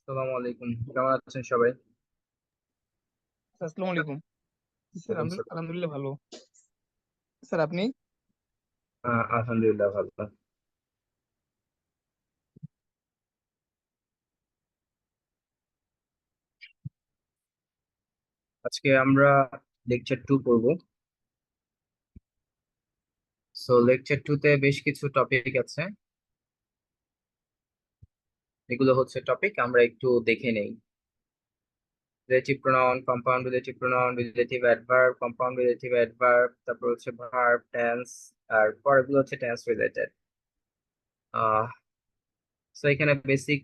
আসসালামু আলাইকুম, কেমন আছেন সবাই? আসসালামু আলাইকুম। স্যার ওয়ালাইকুম সালাম। আলহামদুলিল্লাহ ভালো। স্যার আপনি? আলহামদুলিল্লাহ ভালো। আজকে আমরা লেকচার 2 করব। সো লেকচার 2 তে বেশ কিছু টপিক আছে। এগুলো হচ্ছে টপিক, আমরা একটু দেখে নেই। Relative pronoun, compound relative pronoun, relative adverb, compound relative adverb, তারপর হচ্ছে ভার্ব, টেন্স, আর পরেরগুলো হচ্ছে টেন্স রিলেটেড। আহ সো এখানে বেসিক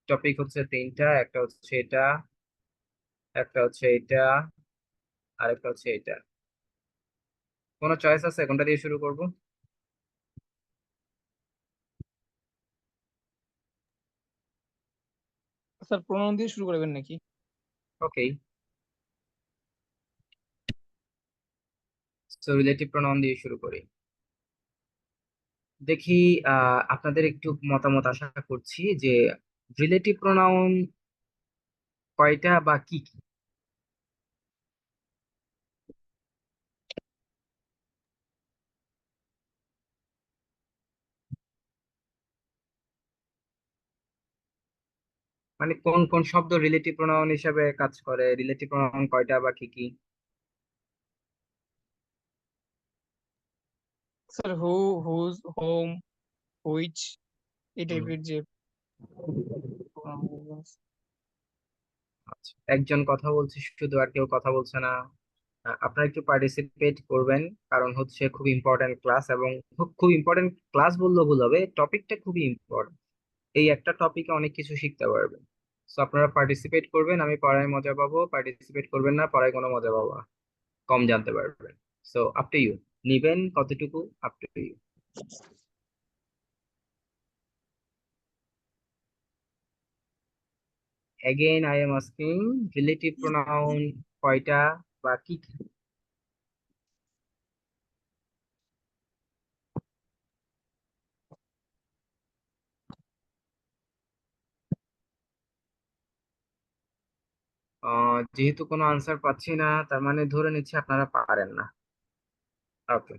টপিক হচ্ছে তিনটা, একটা হচ্ছে এটা, একটা হচ্ছে এটা, আর একটা হচ্ছে এটা। কোনো চয়েস আছে কোনটা দিয়ে শুরু করব? স্যার প্রণয়ন দিয়ে শুরু করবেন নাকি? ওকে, সো রিলেটিভ প্রোনাউন দিয়ে শুরু করি। দেখি, আপনাদের একটু মতামত আশা করছি যে রিলেটিভ প্রোনাউন কয়টা বা কি কি। মানে কোন কোন শব্দ রিলেটিভ প্রোনাউন হিসেবে কাজ করে, রিলেটিভ প্রোনাউন কয়টা বা কি কি। স্যার হুজ, হোম, হুইচ, এই হুম, টাইপের যে pronoun গুলো আছে। আচ্ছা, একজন কথা বলছে শুধু, আর কেউ কথা বলছে না। আপনারা একটু পার্টিসিপেট করবেন, কারণ হচ্ছে খুব ইম্পর্টেন্ট ক্লাস, এবং খুব খুব ইম্পর্টেন্ট ক্লাস বললেও ভুল হবে, টপিকটা খুবই ইম্পর্টেন্ট। এই একটা টপিকে অনেক কিছু শিখতে পারবেন। তো আপনারা পার্টিসিপেট করবেন, আমি পড়ায় মজা পাবো। পার্টিসিপেট করবেন না, পড়ায় কোনো মজা পাবো না, কম জানতে পারবেন। সো আপ টু ইউ, নিবেন কতটুকু, up to you. Again I am asking, relative pronoun কয়টা বা কি কি। যেহেতু কোনো আনসার পাচ্ছি না, তার মানে ধরে নিচ্ছি আপনারা পারেন না। ওকে,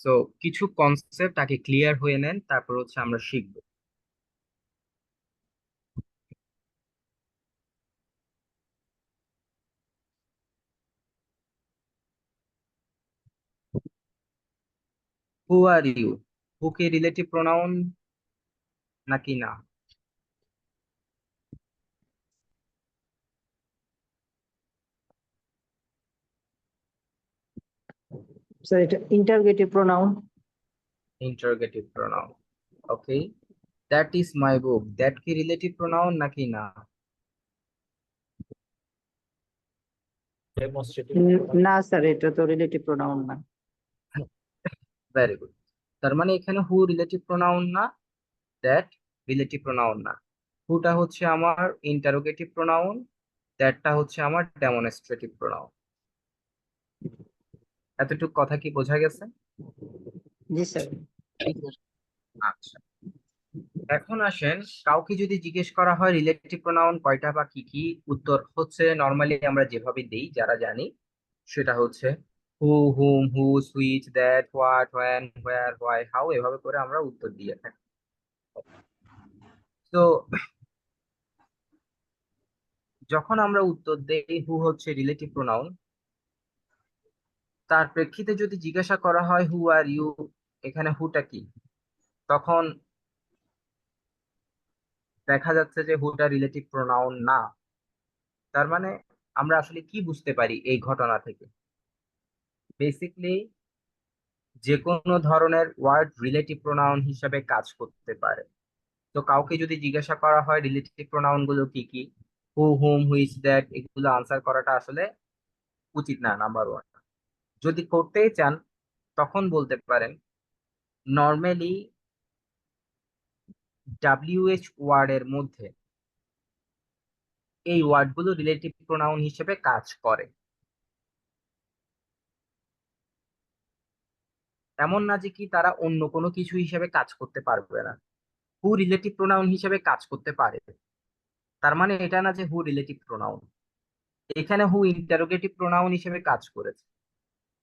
সো কিছু কনসেপ্ট আগে ক্লিয়ার হয়ে নেন, তারপর হচ্ছে আমরা শিখবো। হু আর ইউ, হু কে রিলেটিভ প্রোনাউন নাকি না? স্যার এটা interrogative pronoun. Interrogative pronoun. Okay, that is my book, that কি রিলেটিভ প্রোনাউন নাকি না? না স্যার, এটা তো রিলেটিভ প্রোনাউন না। Very good. তার মানে এখানে হু রিলেটিভ প্রোনাউন না, দ্যাট রিলেটিভ প্রোনাউন না। হুটা হচ্ছে আমার ইন্টারোগেটিভ প্রোনাউন, দ্যাটটা হচ্ছে আমার ডেমনস্ট্রেটিভ প্রোনাউন। এতটুকু কথা কি বোঝা গেছে? জি স্যার। জি স্যার। আচ্ছা, এখন আসেন, কাউকে যদি জিজ্ঞেস করা হয় রিলেটিভ প্রোনাউন কয়টা বা কি কি, উত্তর হচ্ছে নর্মালি আমরা যেভাবে দেই, যারা জানি, সেটা হচ্ছে who, whom, whose, which, that, what, when, where, why, how, এভাবে করে আমরা উত্তর দিয়ে থাকি। তো যখন আমরা উত্তর দেই হু হচ্ছে রিলেটিভ প্রোনাউন, তার প্রেক্ষিতে যদি জিজ্ঞাসা করা হয় হু আর ইউ, এখানে হুটা কি, তখন দেখা যাচ্ছে যে হুটা রিলেটিভ প্রোনাউন না। তার মানে আমরা আসলে কি বুঝতে পারি এই ঘটনা থেকে? বেসিকলি যে কোনো ধরনের ওয়ার্ড রিলেটিভ প্রোনাউন হিসাবে কাজ করতে পারে। তো কাউকে যদি জিজ্ঞাসা করা হয় রিলেটিভ প্রোনাউন গুলো কি কি, হু, হুম, হুইচ, দ্যাট, এগুলো আনসার করাটা আসলে উচিত না, নাম্বার ওয়ান। যদি করতেই চান, তখন বলতে পারেন নর্মালি ডাব্লিউএইচ ওয়ার্ডের মধ্যে এই ওয়ার্ডগুলো রিলেটিভ প্রোনাউন হিসেবে কাজ করে। এমন না যে কি তারা অন্য কোনো কিছু হিসেবে কাজ করতে পারবে না। হু রিলেটিভ প্রোনাউন হিসেবে কাজ করতে পারে। তার মানে এটা না যে হু রিলেটিভ প্রোনাউন, এখানে হু ইন্টারোগেটিভ প্রোনাউন হিসেবে কাজ করেছে।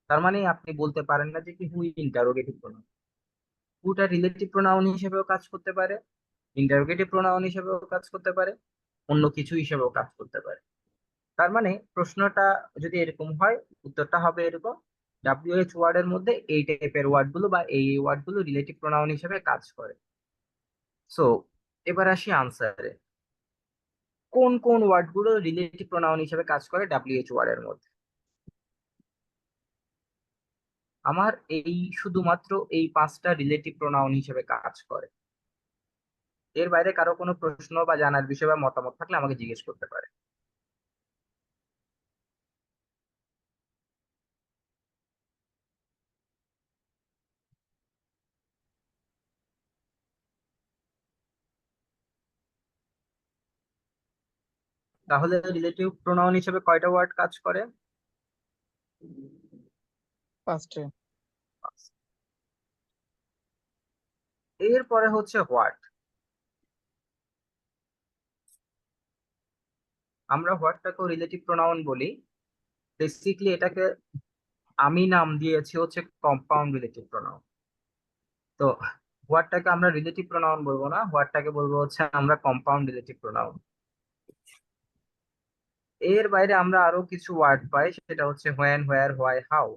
তার মানে আপনি বলতে পারেন না যে কি হু ইন্টারোগেটিভ প্রোনাউন। হুটা রিলেটিভ প্রোনাউন হিসেবেও কাজ করতে পারে, ইন্টারোগেটিভ প্রোনাউন হিসেবেও কাজ করতে পারে, অন্য কিছু হিসেবেও কাজ করতে পারে। তার মানে প্রশ্নটা যদি এরকম হয়, উত্তরটা হবে এরকম, WH ওয়ার্ড এর মধ্যে এই টাইপের ওয়ার্ড গুলো বা এই ওয়ার্ড গুলো রিলেটিভ প্রোনাউন হিসেবে কাজ করে। সো এবার আসি আনসারে, কোন কোন ওয়ার্ড গুলো রিলেটিভ প্রোনাউন হিসেবে কাজ করে WH ওয়ার্ড এর মধ্যে? আমার এই শুধুমাত্র এই 5টা রিলেটিভ প্রোনাউন হিসেবে কাজ করে। এর বাইরে কারো কোনো প্রশ্ন বা জানার বিষয় বা মতামত থাকলে আমাকে জিজ্ঞেস করতে পারে। তাহলে রিলেটিভ প্রোনাউন হিসেবে কয়টা ওয়ার্ড কাজ করে? ফার্স্টে। এরপরে হচ্ছে হোয়াট। আমরা হোয়াটটাকেও রিলেটিভ প্রোনাউন বলি। বেসিকলি এটাকে আমি নাম দিয়েছি হচ্ছে কম্পাউন্ড রিলেটিভ প্রোনাউন। তো হোয়াটটাকে আমরা রিলেটিভ প্রোনাউন বলবো না, হোয়াটটাকে বলবো হচ্ছে আমরা কম্পাউন্ড রিলেটিভ প্রোনাউন। এর বাইরে আমরা আরো কিছু ওয়ার্ড পাই, সেটা হচ্ছে হোয়েন, হোয়ার, হোয়াই, হাউ।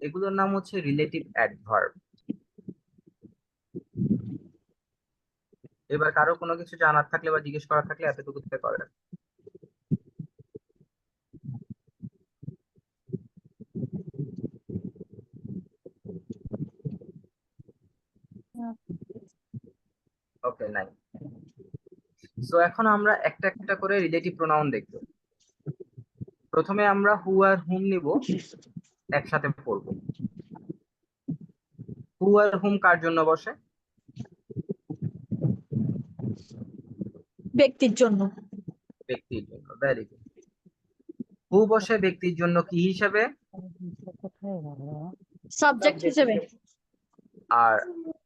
এগুলোর নাম হচ্ছে রিলেটিভ অ্যাডভার্ব। এবার কারো কোনো কিছু জানার থাকলে বা জিজ্ঞেস করার থাকলে এতটুকুতে করেন। ওকে, নাই। সো এখন আমরা একটা একটা করে রিলেটিভ প্রোনাউন দেখবো। প্রথমে আমরা হু আর হুম নিব, একসাথে পড়বো। হু আর হুম কার জন্য বসে? ব্যক্তির জন্য। ব্যক্তির জন্য। Very good. হু বসে ব্যক্তির জন্য কি হিসাবে? সাবজেক্ট হিসেবে। আর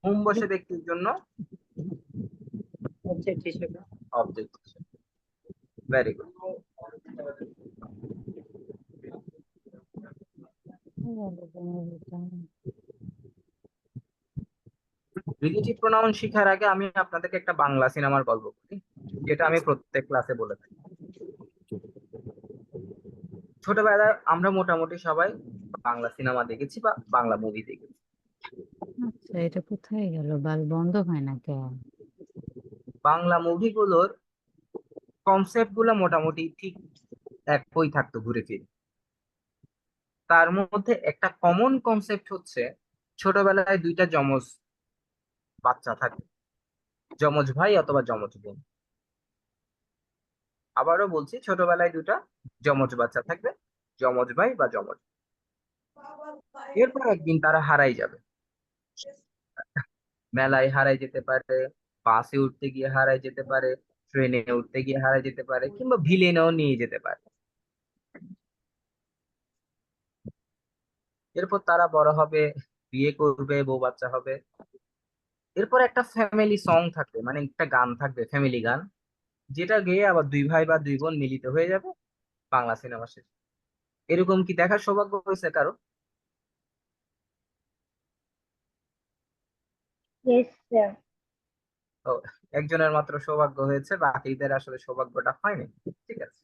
হুম বসে ব্যক্তির জন্য অবজেক্ট হিসেবে। অবজেক্ট হিসেবে। Very good. রিলেটিভ প্রোনাউন শেখার আগে আমি আপনাদেরকে একটা বাংলা সিনেমার গল্প বলি, যেটা আমি প্রত্যেক ক্লাসে বলে থাকি। ছোটবেলায় আমরা মোটামুটি সবাই বাংলা সিনেমা দেখেছি বা বাংলা মুভি দেখেছি। আচ্ছা, এটা কোথায় গেল? বাল বন্ধ হয় না কেন? বাংলা মুভিগুলোর কনসেপ্ট গুলো মোটামুটি ঠিক একই থাকতো ঘুরে ফিরে। তার মধ্যে একটা কমন কনসেপ্ট হচ্ছে ছোটবেলায় দুইটা যমজ বাচ্চা থাকে, যমজ ভাই অথবা যমজ বোন। আবারও বলছি, ছোটবেলায় দুটা যমজ বাচ্চা থাকবে, যমজ ভাই বা যমজ। এরপর একদিন তারা হারাই যাবে, মেলায় হারাই যেতে পারে, বাসে উঠতে গিয়ে হারাই যেতে পারে, ট্রেনে উঠতে গিয়ে হারাই যেতে পারে, কিংবা ভিলেনেও নিয়ে যেতে পারে। এরপর তারা বড় হবে, বিয়ে করবে, বউ বাচ্চা হবে। এরপর একটা ফ্যামিলি সং থাকবে, মানে একটা গান থাকবে, ফ্যামিলি গান, যেটা গেয়ে আবার দুই ভাই বা দুই বোন মিলিত হয়ে যাবে বাংলা সিনেমা শেষে। এরকম কি দেখার সৌভাগ্য হয়েছে কারো? Yes, sir. তো একজনের মাত্র সৌভাগ্য হয়েছে, বাকিদের আসলে সৌভাগ্যটা হয়নি। ঠিক আছে।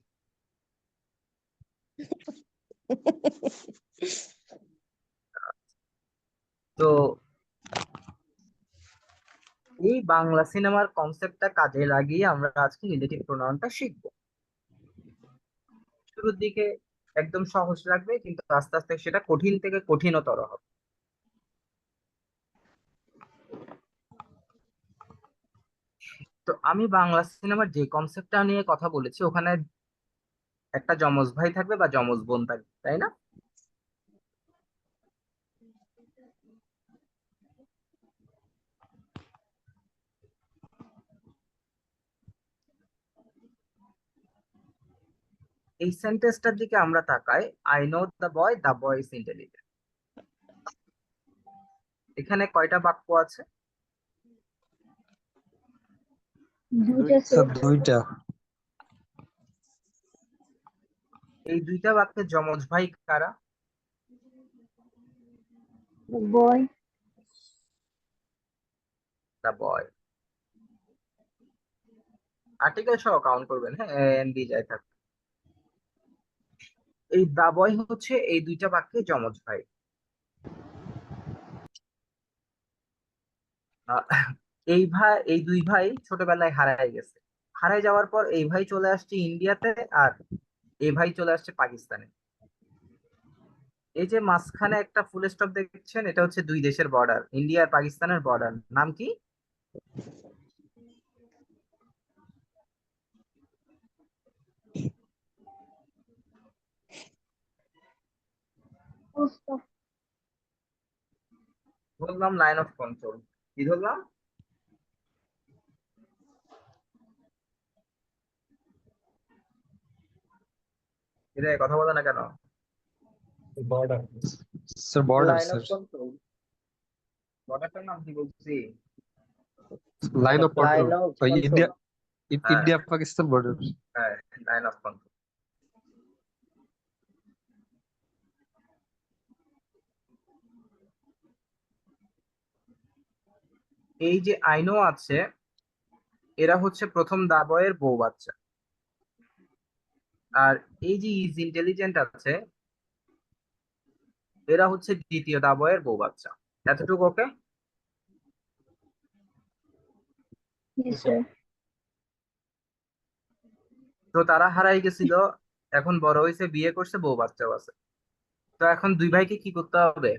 তো এই বাংলা সিনেমার কনসেপ্টটা কাজে লাগিয়ে আমরা আজকে রিলেটিভ প্রোনাউনটা শিখবো। শুরুর দিকে একদম সহজ লাগবে, কিন্তু আস্তে আস্তে সেটা কঠিন থেকে কঠিনতর হবে। তো আমি বাংলা সিনেমার যে কনসেপ্টটা নিয়ে কথা বলেছি, ওখানে একটা যমজ ভাই থাকবে বা যমজ বোন থাকবে, তাই না? এই সেন্টেন্সটার দিকে আমরা তাকাই, I know the boy is intelligent. এখানে কয়টা বাক্য আছে? দুইটা স্যার সেট। দুইটা। এই দুইটা বাক্যের যমজ ভাই কারা? বয়। দা বয়। আর্টিকেল সহ কাউন্ট করবেন, হ্যাঁ, এন বি যাই থাক। এই দা বয় হচ্ছে এই দুইটা বাক্যের যমজ ভাই। আহ, এই দুই ভাই ছোটবেলায় হারায় গেছে। হারায় যাওয়ার পর এই ভাই চলে আসছে ইন্ডিয়াতে, আর এই ভাই চলে আসছে পাকিস্তানে। এই যে মাঝখানে একটা ফুল স্টপ দেখছেন, এটা হচ্ছে দুই দেশের বর্ডার, ইন্ডিয়া আর পাকিস্তানের বর্ডার। নাম কি? বললাম লাইন অফ কন্ট্রোল। কি ধরলাম? এটা কথা বলে না কেন? Border. Sir border line of sir. Control. বর্ডারটার নাম কি বলছি? Line of control. Line of ওই কন্ট্রোল। ইন্ডিয়া হ্যাঁ, ইন্ডিয়া পাকিস্তান বর্ডার। হ্যাঁ, লাইন অফ কন্ট্রোল। এই যে আইনো আছে, এরা হচ্ছে প্রথম দাবয়ের বউ বাচ্চা। আর এই যে ইজ ইন্টেলিজেন্ট আছে, এরা হচ্ছে দ্বিতীয় দাবয়ের বউ বাচ্চা। এতটুকু ওকে? Yes, sir. তো তারা হারাই গেছিল, এখন বড় হয়েছে, বিয়ে করছে, বউ বাচ্চাও আছে। তো এখন দুই ভাইকে কি করতে হবে?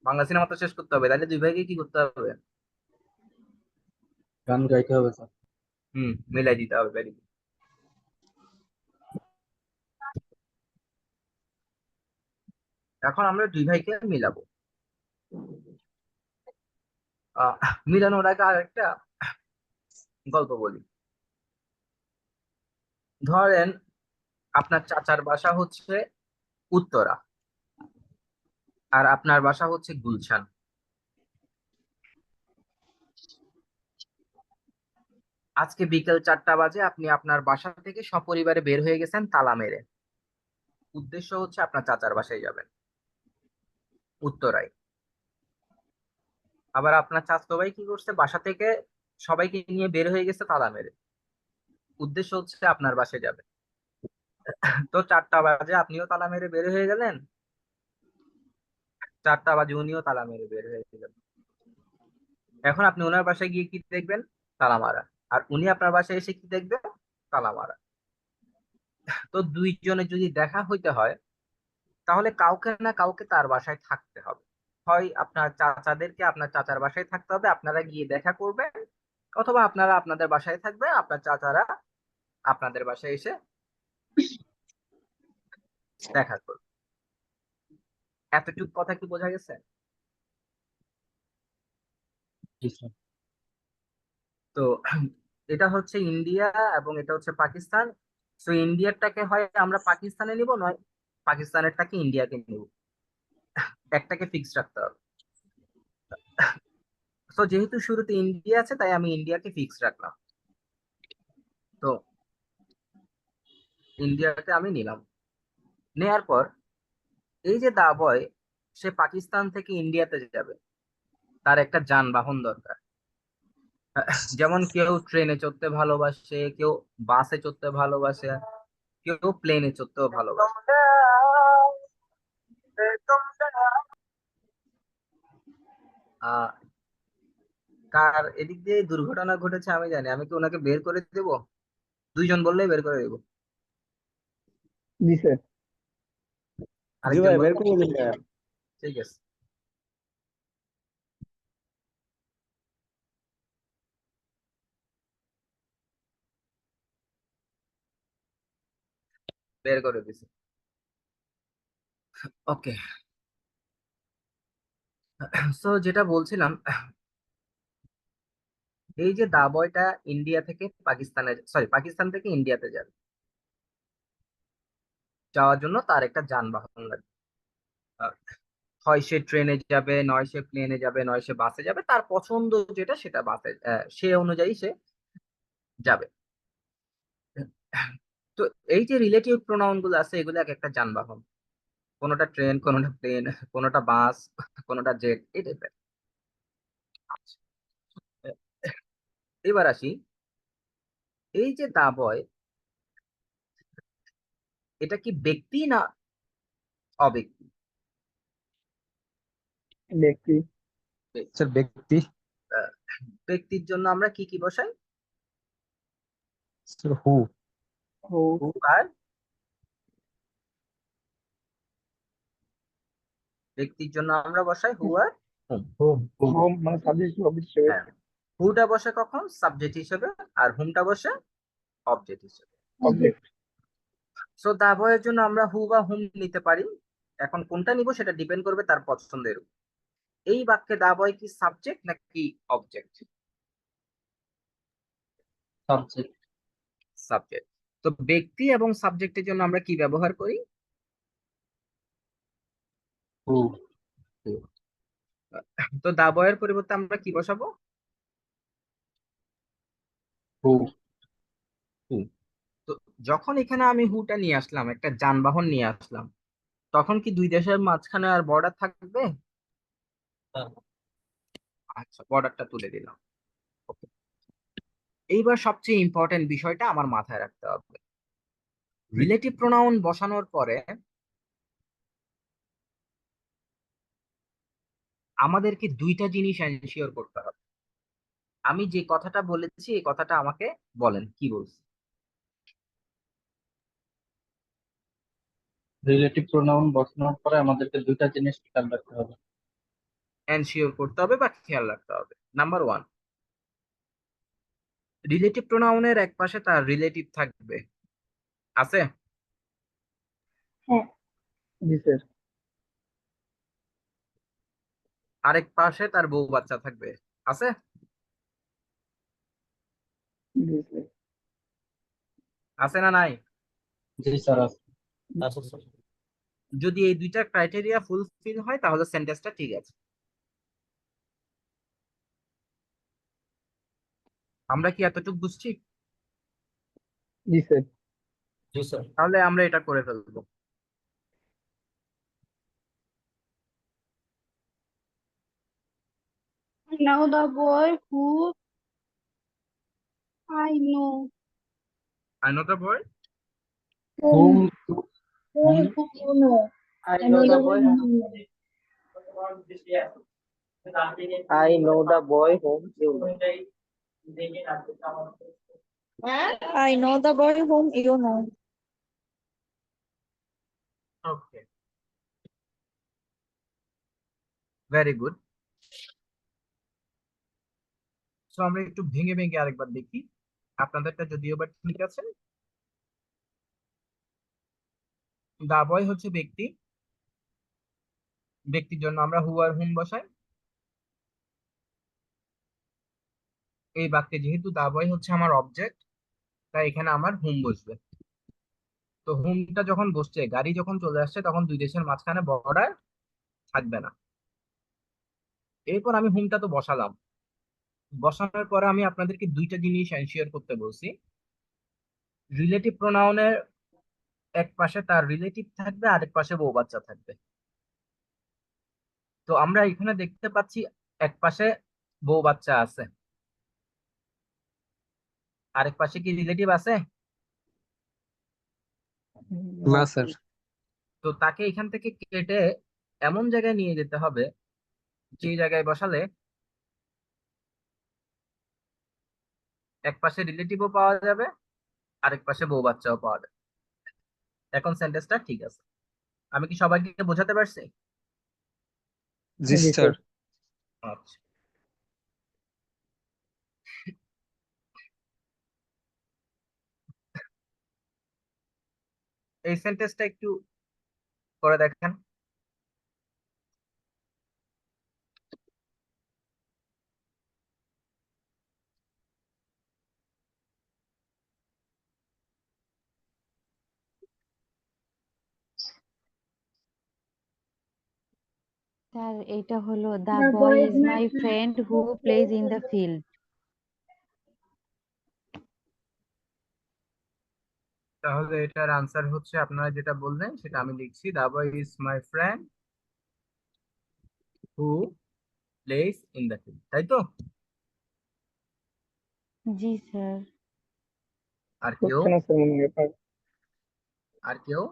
বাংলা সিনেমা তো শেষ করতে হবে, তাহলে দুই ভাইকে কি করতে হবে? গান গাইতে হবে স্যার। মিলাই দিতে হবে। very good. এখন আমরা দুই ভাইকে মিলাবো। মিলানোর আগে আরেকটা গল্প বলি। ধরেন আপনার চাচার বাসা হচ্ছে উত্তরা, আর আপনার বাসা হচ্ছে গুলশান। আজকে বিকেল 4টা বাজে আপনি আপনার বাসা থেকে সপরিবারে বের হয়ে গেছেন তালা মেরে। উদ্দেশ্য হচ্ছে আপনার চাচার বাসায় যাবেন, উত্তরায়। আবার আপনার চাচাতো ভাই কি করছে, বাসা থেকে সবাইকে নিয়ে বের হয়ে গেছে তালা মেরে। উদ্দেশ্য হচ্ছে আপনার বাসায় যাবে। তো 4টা বাজে আপনিও তালা মেরে বের হয়ে গেলেন, 4টা বাজে উনিও তালা মেরে বের হয়ে গেলেন। এখন আপনি ওনার বাসায় গিয়ে কি দেখবেন? তালা মারা। আর উনি আপনার বাসায় এসে কি দেখবে? তালা মারা। তো দুইজনে যদি দেখা হইতে হয়, তাহলে কাউকে না কাউকে তার বাসায় থাকতে হবে। হয় আপনার চাচাদেরকে আপনার চাচার বাসায় থাকতে হবে, আপনারা গিয়ে দেখা করবেন, অথবা আপনারা আপনাদের বাসায় থাকবে, আপনার চাচারা আপনাদের বাসায় এসে দেখা করবে। এতটুকু কথা কি বোঝা গেছে? জি স্যার। তো এটা হচ্ছে ইন্ডিয়া এবং এটা হচ্ছে পাকিস্তান। তো ইন্ডিয়ারটাকে হয় আমরা পাকিস্তানে নিব, নয় পাকিস্তানেরটাকে ইন্ডিয়াকে নিব। একটাকে ফিক্স রাখতে হবে। তো যেহেতু শুরুতে ইন্ডিয়া আছে, তাই আমি ইন্ডিয়াকে ফিক্স রাখলাম। তো ইন্ডিয়াকে আমি নিলাম। নেয়ার পর এই যে দা বয়, সে পাকিস্তান থেকে ইন্ডিয়াতে যাবে, তার একটা যানবাহন দরকার। যেমন কেউ ট্রেনে চড়তে ভালোবাসে, কেউ বাসে চড়তে ভালোবাসে, কেউ প্লেনে চড়তেও ভালোবাসে। আহ কার এদিক দিয়ে দুর্ঘটনা ঘটেছে আমি জানি, আমি কি ওনাকে বের করে দেবো? দুইজন বললেই বের করে দেবো। জি স্যার। জি আরেকজন ভাই, বের বললে? করে দিন ভাইয়া। ঠিক আছে, বের করে দিছি। ওকে। সো যেটা বলছিলাম, এই যে দা বয়টা ইন্ডিয়া থেকে পাকিস্তানে, সরি, পাকিস্তান থেকে ইন্ডিয়াতে যাবে, যাওয়ার জন্য তার একটা যানবাহন লাগবে। আহ, হয় সে ট্রেনে যাবে, নয় সে প্লেনে যাবে, নয় সে বাসে যাবে, তার পছন্দ যেটা সেটা বাসে, সে অনুযায়ী সে যাবে। তো এই যে রিলেটিভ প্রোনাউন গুলো আছে এগুলো এক একটা যানবাহন, কোনোটা ট্রেন, কোনোটা প্লেন, কোনোটা বাস, কোনোটা জেট, এই টাইপের। এবার আসি, এই যে দা বয়, এটা কি ব্যক্তি না অব্যক্তি? ব্যক্তি। স্যার ব্যক্তি। আহ, ব্যক্তির জন্য আমরা কি কি বসাই? স্যার হু। হু। হু আর ব্যক্তির জন্য আমরা বসাই হু আর হুম। হোম। হোম মানে সাবজেক্ট অবজেক্ট হিসেবে। হ্যাঁ, হুটা বসে কখন? সাবজেক্ট হিসেবে, আর হুমটা বসে অবজেক্ট হিসেবে। অবজেক্ট। সো দা বয়ের জন্য আমরা হু বা হুম নিতে পারি। এখন কোনটা নিব সেটা ডিপেন্ড করবে তার পছন্দের উপর। এই বাক্যে দা বয় কি সাবজেক্ট নাকি অবজেক্ট? সাবজেক্ট। সাবজেক্ট। তো ব্যক্তি এবং সাবজেক্টের জন্য আমরা কি ব্যবহার করি? হু। হু। তো দা বয়ের পরিবর্তে আমরা কি বসাবো? হু। হু। তো যখন এখানে আমি হুটা নিয়ে আসলাম, একটা যানবাহন নিয়ে আসলাম, তখন কি দুই দেশের মাঝখানে আর বর্ডার থাকবে? আচ্ছা, বর্ডারটা তুলে দিলাম। Okay. এইবার সবচেয়ে ইম্পর্টেন্ট বিষয়টা আমার মাথায় রাখতে হবে, রিলেটিভ প্রোনাউন বসানোর পরে আমাদেরকে দুইটা জিনিস এনশিওর করতে হবে। আমি যে কথাটা বলেছি এই কথাটা আমাকে বলেন কি বলছি। রিলেটিভ প্রোনাউন বসানোর পরে আমাদেরকে দুইটা জিনিস খেয়াল রাখতে হবে। এনশিওর করতে হবে বা খেয়াল রাখতে হবে। নাম্বার ওয়ান, রিলেটিভ প্রোনাউনের এক পাশে তার রিলেটিভ থাকবে, আছে? হ্যাঁ। জি স্যার। আরেক পাশে তার বউ বাচ্চা থাকবে, আছে? জি স্যার। আছে না নাই? জি স্যার আছে। যদি এই দুইটা ক্রাইটেরিয়া ফুলফিল হয় তাহলে সেন্টেন্সটা ঠিক আছে। আমরা কি এতটুকু বুঝছি? জি স্যার। জি স্যার। তাহলে আমরা এটা করে ফেলবো। Now the boy who I know. Another word? Hmm. Whom you know. I I know know the the boy one whom you know. I know the boy whom you know. I know the boy whom you know. Okay, very good. So আমরা একটু ভেঙে ভেঙে আরেকবার দেখি, আপনাদেরটা যদিও বা ঠিক আছে। দা বয় হচ্ছে ব্যক্তি, ব্যক্তির জন্য আমরা হু আর হুম বসাই। এই বাক্যে যেহেতু দা বয় হচ্ছে আমার অবজেক্ট, তাই এখানে আমার হুম বসবে। তো হুমটা যখন বসছে, গাড়ি যখন চলে আসছে, তখন দুই দেশের মাঝখানে বর্ডার থাকবে না। এরপর আমি হুমটা তো বসালাম, বসানোর পরে আমি আপনাদেরকে দুইটা জিনিস এনশিওর করতে বলছি। রিলেটিভ প্রোনাউনের এক পাশে তার রিলেটিভ থাকবে, আরেক পাশে বউ বাচ্চা থাকবে। তো আমরা এখানে দেখতে পাচ্ছি এক পাশে বউ বাচ্চা আছে, আরেক পাশে কি রিলেটিভ আছে? না স্যার। তো তাকে এখান থেকে কেটে এমন জায়গায় নিয়ে যেতে হবে যে জায়গায় বসালে এক পাশে রিলেটিভও পাওয়া যাবে, আরেক পাশে বউ বাচ্চাও পাওয়া যাবে। এখন সেন্টেন্সটা ঠিক আছে। আমি কি সবাইকে বোঝাতে পারছি? জি জি স্যার। স্যার। আচ্ছা, এই সেন্টেন্সটা একটু করে দেখেন। স্যার এটা হলো the The boy boy is is my my friend friend who who plays plays in in the the field. তাহলে এটার আনসার হচ্ছে আপনারা যেটা বললেন সেটা আমি লিখছি, the boy is my friend who plays in the field, তাই তো? জি স্যার। আর কেউ? হচ্ছে না স্যার মনে হয় আপনার। আর কেউ?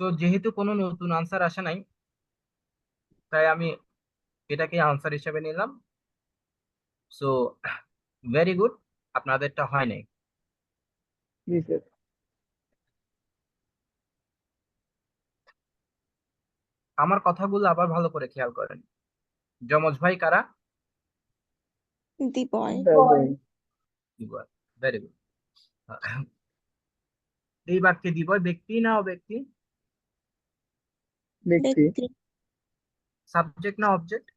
তো যেহেতু কোনো নতুন আনসার আসে নাই, তাই আমি এটাকে আনসার হিসেবে নিলাম। সো ভেরি গুড, আপনাদেরটা হয় নাই। জি স্যার। আমার কথাগুলো আবার ভালো করে খেয়াল করেন। যমজ ভাই কারা? The boy. The boy very good. এই বাক্যে দিবয় ব্যক্তি না অব্যক্তি? ব্যক্তি। ব্যক্তি। সাবজেক্ট না অবজেক্ট?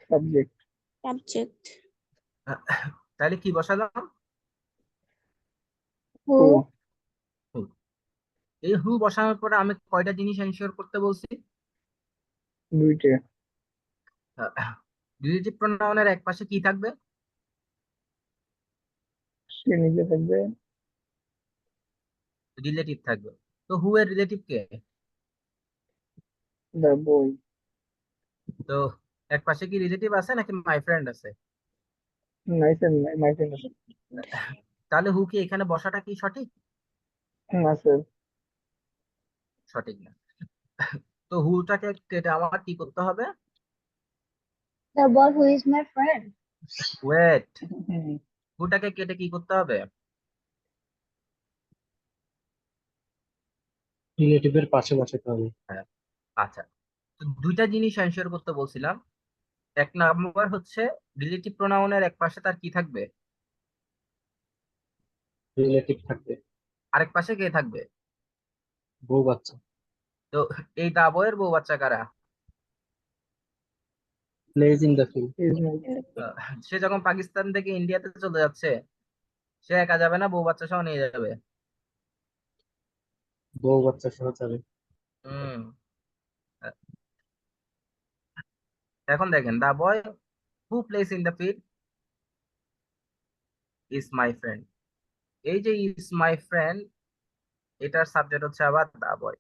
সাবজেক্ট। Subject. তাহলে কি বসালাম? হু। Who. হু। এই হু বসানোর পরে আমি কয়টা জিনিস এনশিওর করতে বলছি? দুইটা। রিলেটিভ প্রোনাউনের এক পাশে কি থাকবে? সে নিজে থাকবে। রিলেটিভ থাকবে। তো হু এর রিলেটিভ কে? দা বয়। তো এক পাশে কি রিলেটিভ আছে নাকি মাই ফ্রেন্ড আছে? নাই স্যার, মাই ফ্রেন্ড আছে। তাহলে হু কি এখানে বসাটা কি সঠিক? না স্যার। সঠিক না। তো হুটাকে কেটে আমার কি করতে হবে? The boy who is my friend. Wait, hmm, হুটাকে কেটে কি করতে হবে? রিলেটিভের পাশে বসাতে হবে। হ্যাঁ, আচ্ছা। তো দুইটা জিনিস এনশিওর করতে বলছিলাম। এক নাম্বার হচ্ছে রিলেটিভ প্রোনাউনের এক পাশে তার কি থাকবে? রিলেটিভ থাকবে। আরেক পাশে কে থাকবে? বউ বাচ্চা। তো এই দা বইয়ের বউ বাচ্চা কারা? Plays in the field. Is my. Ah, সে যখন পাকিস্তান থেকে ইন্ডিয়াতে চলে যাচ্ছে, সে একা যাবে না, বউ বাচ্চা সহ নিয়ে যাবে? বউ বাচ্চা সহ যাবে। হুম। এখন দেখেন, the boy who plays in the field is my friend. এই যে ইজ মাই ফ্রেন্ড, এটার সাবজেক্ট হচ্ছে আবার দা বয়।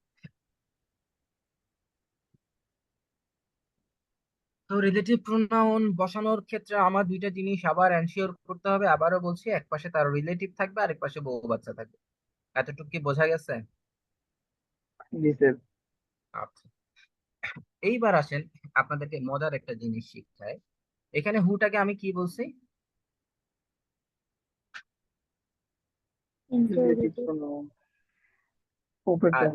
তো রিলেটিভ প্রোনাউন বসানোর ক্ষেত্রে আমার দুইটা জিনিস আবার এনশিওর করতে হবে। আবারও বলছি, এক পাশে তার রিলেটিভ থাকবে, আরেক পাশে বউ বাচ্চা থাকবে। এতটুকু কি বোঝা গেছে? জি স্যার। আচ্ছা, এইবার আসেন আপনাদেরকে মজার একটা জিনিস শিখায়। এখানে হুটাকে আমি কি বলছি? Relative Interrogative. প্রোনাউন। উপরটা। আর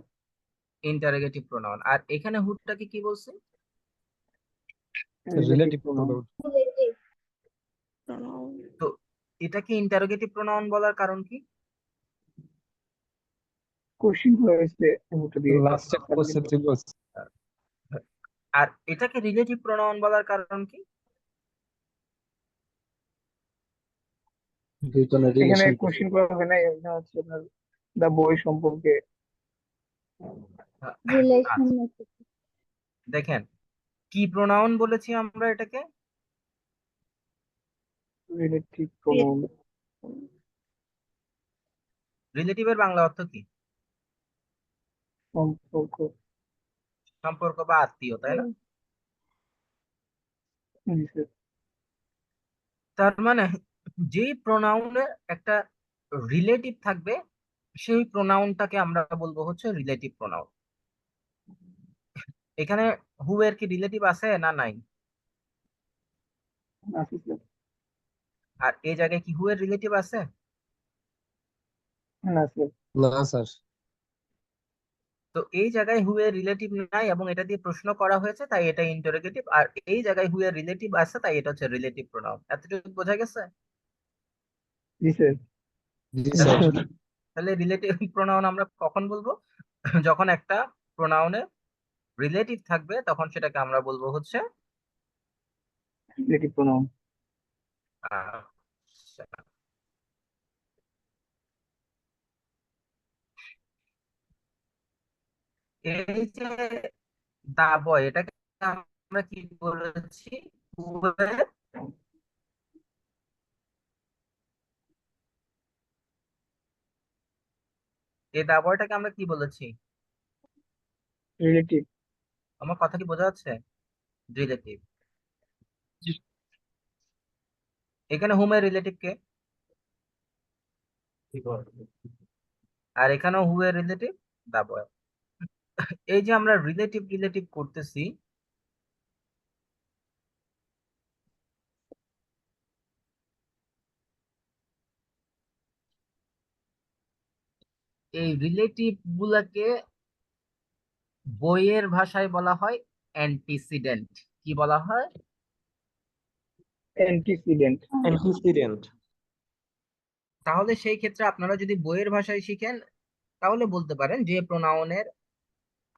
ইন্টারোগেটিভ প্রোনাউন। আর এখানে হুটাকে কি বলছি? Relative pronoun. Relative pronoun. তো এটাকে ইন্টারোগেটিভ প্রোনাউন বলার কারণ কি? কোশ্চিন হয়েছে ওটা দিয়ে। লাস্টে পজিটিভ বলছে। আর এটাকে রিলেটিভ প্রোনাউন বলার কারণ কি? দুইজনের এখানে রিলেশন। কোশ্চিন করা হয় না, এটা হচ্ছে আপনার দা বই সম্পর্কে। Relation. আচ্ছা, দেখেন কি প্রোনাউন বলেছি আমরা এটাকে? Relative pronoun. রিলেটিভের বাংলা অর্থ কি? সম্পর্ক। সম্পর্ক বা আত্মীয়, তাই না? জি স্যার। তার মানে যে প্রোনাউনের একটা রিলেটিভ থাকবে, সেই প্রোনাউনটাকে আমরা বলবো হচ্ছে রিলেটিভ প্রোনাউন। এখানে হু এর কি রিলেটিভ আছে না নাই? আছে স্যার। আর এই জায়গায় কি হু এর রিলেটিভ আছে? না স্যার। না স্যার। তো এই জায়গায় হু এর রিলেটিভ নাই এবং এটা দিয়ে প্রশ্ন করা হয়েছে, তাই এটা ইন্টারোগেটিভ। আর এই জায়গায় হু এর রিলেটিভ আছে, তাই এটা হচ্ছে রিলেটিভ প্রোনাউন। এতটুকু বোঝা গেছে? জি স্যার। জি তাহলে স্যার। তাহলে রিলেটিভ প্রোনাউন আমরা কখন বলবো? যখন একটা প্রোনাউনের রিলেটিভ থাকবে, তখন সেটাকে আমরা বলবো হচ্ছে রিলেটিভ প্রোনাউন। আচ্ছা, এই যে দা বয়, এটাকে আমরা কি বলেছি? Whoever এই ব্যবহারটাকে আমরা কি বলেছি? রিলেটিভ। আমার কথা কি বোঝা যাচ্ছে? রিলেটিভ। এখানে হুম এর রিলেটিভ কে, আর এখানেও হু এর রিলেটিভ দা বয়। এই যে আমরা রিলেটিভ রিলেটিভ করতেছি, এই রিলেটিভ গুলাকে বইয়ের ভাষায় বলা হয় অ্যান্টিসিডেন্ট। কি বলা হয়? অ্যান্টিসিডেন্ট। অ্যান্টিসিডেন্ট। তাহলে সেই ক্ষেত্রে আপনারা যদি বইয়ের ভাষায় শিখেন তাহলে বলতে পারেন যে প্রোনাউনের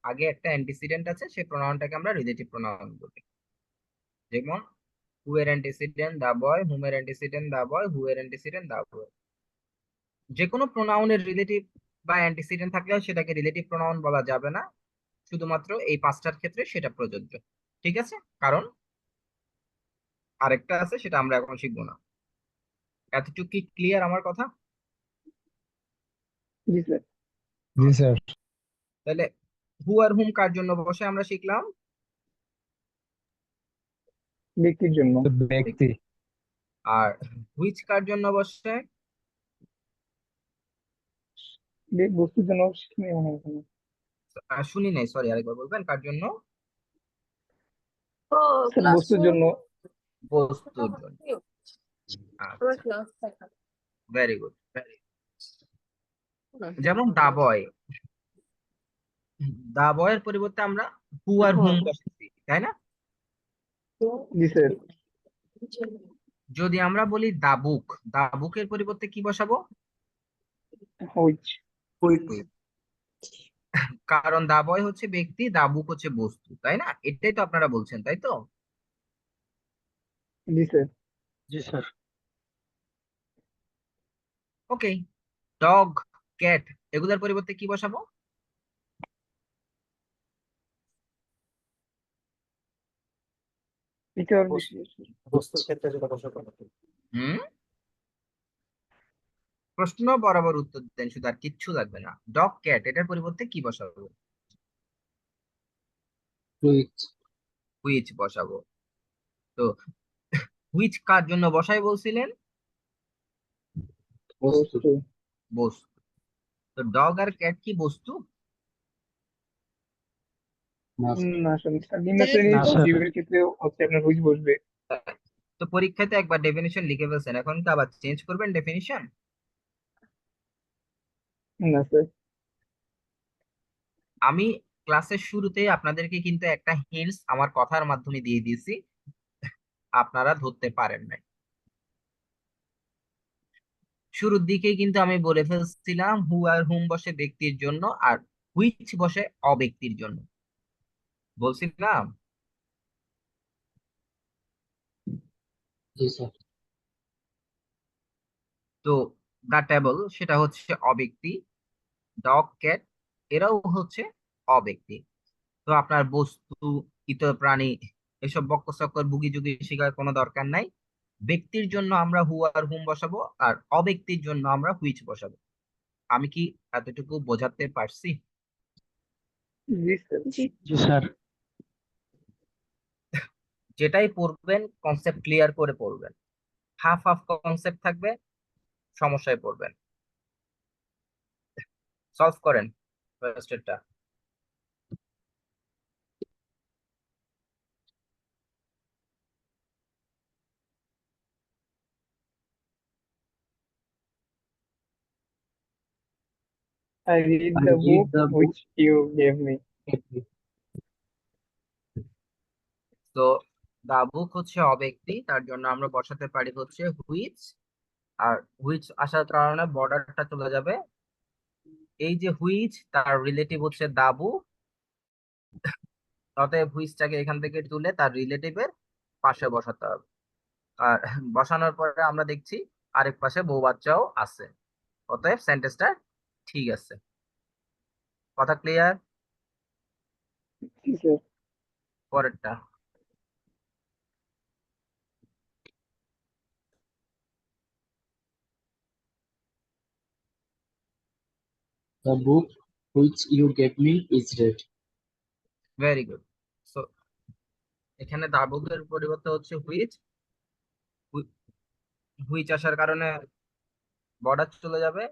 আগে একটা অ্যান্টিসিডেন্ট আছে, সেই প্রোনাউনটাকে আমরা রিলেটিভ প্রোনাউন বলি। যেমন হু এর অ্যান্টিসিডেন্ট দা বয়, হুম এর অ্যান্টিসিডেন্ট দা বয়, হু এর অ্যান্টিসিডেন্ট দা বয়। যে কোনো প্রোনাউনের রিলেটিভ বা অ্যান্টিসিডেন্ট থাকলেও সেটাকে রিলেটিভ প্রোনাউন বলা যাবে না, শুধুমাত্র এই পাঁচটার ক্ষেত্রে সেটা প্রযোজ্য। ঠিক আছে? কারণ আরেকটা আছে, সেটা আমরা এখন শিখবো না। এতটুকু কি ক্লিয়ার আমার কথা? জি স্যার। জি স্যার। তাহলে হু আর হুম কার জন্য বসে আমরা শিখলাম? ব্যক্তির জন্য। ব্যক্তি। আর হুইচ কার জন্য বসে? বস্তুর জন্য শিখিনি মনে হয় এখানে। শুনি নাই, সরি, আরেকবার বলবেন। কার জন্য? স্যার বস্তুর জন্য। বস্তুর জন্য। আচ্ছা, ভেরি গুড। যেমন দা বয়, দা বয়ের পরিবর্তে আমরা হু আর হুম বসাচ্ছি, তাই না? জি স্যার। যদি আমরা বলি দা বুক, দা বুকের পরিবর্তে কি বসাবো? হুইচ। কারণ দা বয় হচ্ছে ব্যক্তি, দা বুক হচ্ছে বস্তু, তাই না? এটাই তো আপনারা বলছেন, তাই তো? জি স্যার। জি স্যার। ওকে। ডগ, ক্যাট, এগুলোর পরিবর্তে কি বসাবো? এটা আর বেশি। বস্তুর ক্ষেত্রে যেটা বসাতে হবে। হুম, প্রশ্ন বরাবর উত্তর দেন, শুধু আর কিচ্ছু লাগবে না। ডগ, ক্যাট, এটার পরিবর্তে কি বসাবো? হুইচ। হুইচ বসাবো। তো হুইচ কার জন্য বসাই বলছিলেন? বস্তু। বস্তু। বস্তু। তো ডগ আর ক্যাট কি বস্তু? না না স্যার, নিম্ন শ্রেণীর না, স্যার। জীবের ক্ষেত্রে হচ্ছে আপনার হুইচ বসবে। তো পরীক্ষাতে একবার ডেফিনিশন লিখে ফেলছেন, এখন কি আবার চেঞ্জ করবেন ডেফিনিশন? না স্যার। আমি ক্লাসের শুরুতেই আপনাদেরকে কিন্তু একটা হিন্টস আমার কথার মাধ্যমে দিয়ে দিয়েছি, আপনারা ধরতে পারেন নাই। শুরুর দিকেই কিন্তু আমি বলে ফেলছিলাম হু আর হুম বসে ব্যক্তির জন্য, আর হুইচ বসে অব্যক্তির জন্য। বলছিলাম। জি স্যার। তো দা টেবল সেটা হচ্ছে অব্যক্তি, ডগ, ক্যাট এরাও হচ্ছে অব্যক্তি। তো আপনার বস্তু, ইতর প্রাণী, এসব বক্কচক্কর বুগি যুগি শেখার কোনো দরকার নাই। ব্যক্তির জন্য আমরা হু আর হুম বসাবো, আর অব্যক্তির জন্য আমরা হুইচ বসাবো। আমি কি এতটুকু বোঝাতে পারছি? জি স্যার। জি। জি স্যার। যেটাই পড়বেন কনসেপ্ট ক্লিয়ার করে পড়বেন। হাফ হাফ কনসেপ্ট থাকবে, সমস্যায় পড়বেন। সলভ করেন ফার্স্টেরটা। I read I the read book the book. which you gave me. তো দা বুক হচ্ছে অব্যক্তি, তার জন্য আমরা বসাতে পারি হচ্ছে হুইচ। আর হুইচ আসার কারণে বর্ডারটা চলে যাবে। এই যে হুইচ, তার রিলেটিভ হচ্ছে দাবু, অতএব হুইচটাকে এখান থেকে তুলে তার রিলেটিভের পাশে বসাতে হবে। আর বসানোর পরে আমরা দেখছি আরেক পাশে বউ বাচ্চাও আছে, অতএব সেন্টেন্সটা ঠিক আছে। কথা ক্লিয়ার? জি স্যার। পরেরটা। The book which you gave me is red. Very good. So এখানে দা বুকের পরিবর্তে হচ্ছে হুইচ। হুইচ আসার কারণে বর্ডার চলে যাবে,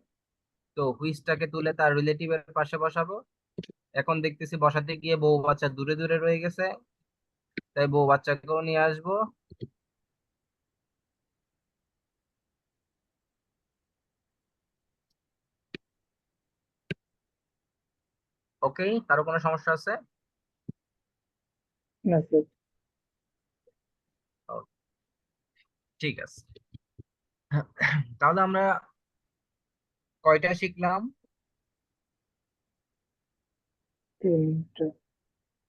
তো হুইচটাকে তুলে তার রিলেটিভের পাশে বসাবো। এখন দেখতেছি বসাতে গিয়ে বউ বাচ্চা দূরে দূরে রয়ে গেছে, তাই বউ বাচ্চাকেও নিয়ে আসবো। ওকে, কারো কোনো সমস্যা আছে? না স্যার। ও, ঠিক আছে। তাহলে আমরা কয়টা শিখলাম? তিনটা।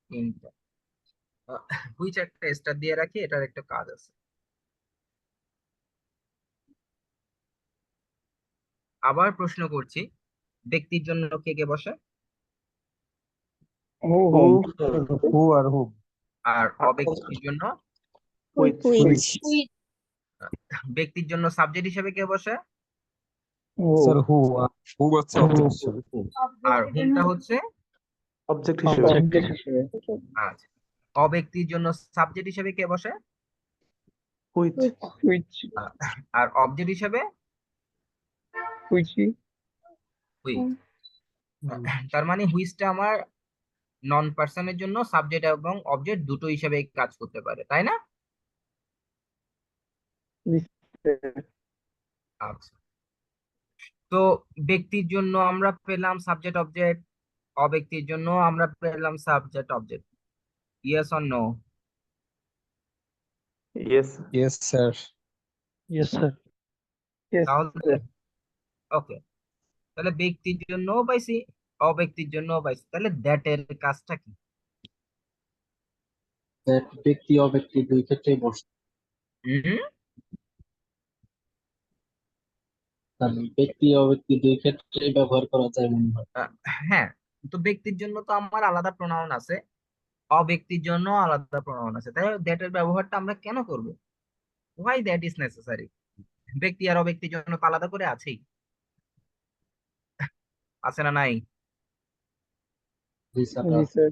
তিনটা। হুইচ একটা স্টার দিয়ে রাখি, এটার একটা কাজ আছে। আবার প্রশ্ন করছি, ব্যক্তির জন্য কে কে বসে? Who whom. Who or whom? আর অব্যক্তির জন্য? Which? Which? ব্যক্তির জন্য সাবজেক্ট হিসেবে কে বসে? হু। Sir, who? Who হচ্ছে object হিসেবে। আর হুমটা হচ্ছে Object অবজেক্ট হিসেবে। আচ্ছা, অব্যক্তির জন্য সাবজেক্ট হিসেবে কে বসে? Which? হুইচ। আ- আর অবজেক্ট হিসেবে হুইচি। হুইচ। তার মানে হুইচটা আমার নন পার্সনের জন্য সাবজেক্ট এবং অবজেক্ট দুটো হিসেবে কাজ করতে পারে, তাই না? আচ্ছা, তো ব্যক্তির জন্য আমরা পেলাম সাবজেক্ট অবজেক্ট, অব্যক্তির জন্য আমরা পেলাম subject object. Yes or no? Yes. Yes, sir. Yes, sir. Yes, তাহলে sir. ওকে, তাহলে ব্যক্তির জন্যও পাইছি, অব্যক্তির জন্যও পাইছি, তাহলে দ্যাট এর কাজটা কি? That ব্যক্তি অব্যক্তি দুই ক্ষেত্রেই বসে। হুম, তাহলে ব্যক্তি অব্যক্তি দুই ক্ষেত্রেই ব্যবহার করা যায় মনে হয়। হ্যাঁ, তো ব্যক্তির জন্য তো আমার আলাদা প্রোনাউন আছে, অব্যক্তির জন্য আলাদা প্রোনাউন আছে, তাই দ্যাট এর ব্যবহারটা আমরা কেন করব? Why that is necessary? ব্যক্তি আর অব্যক্তির জন্য তো আলাদা করে আছেই, আছে না নাই? জি স্যার, জি স্যার।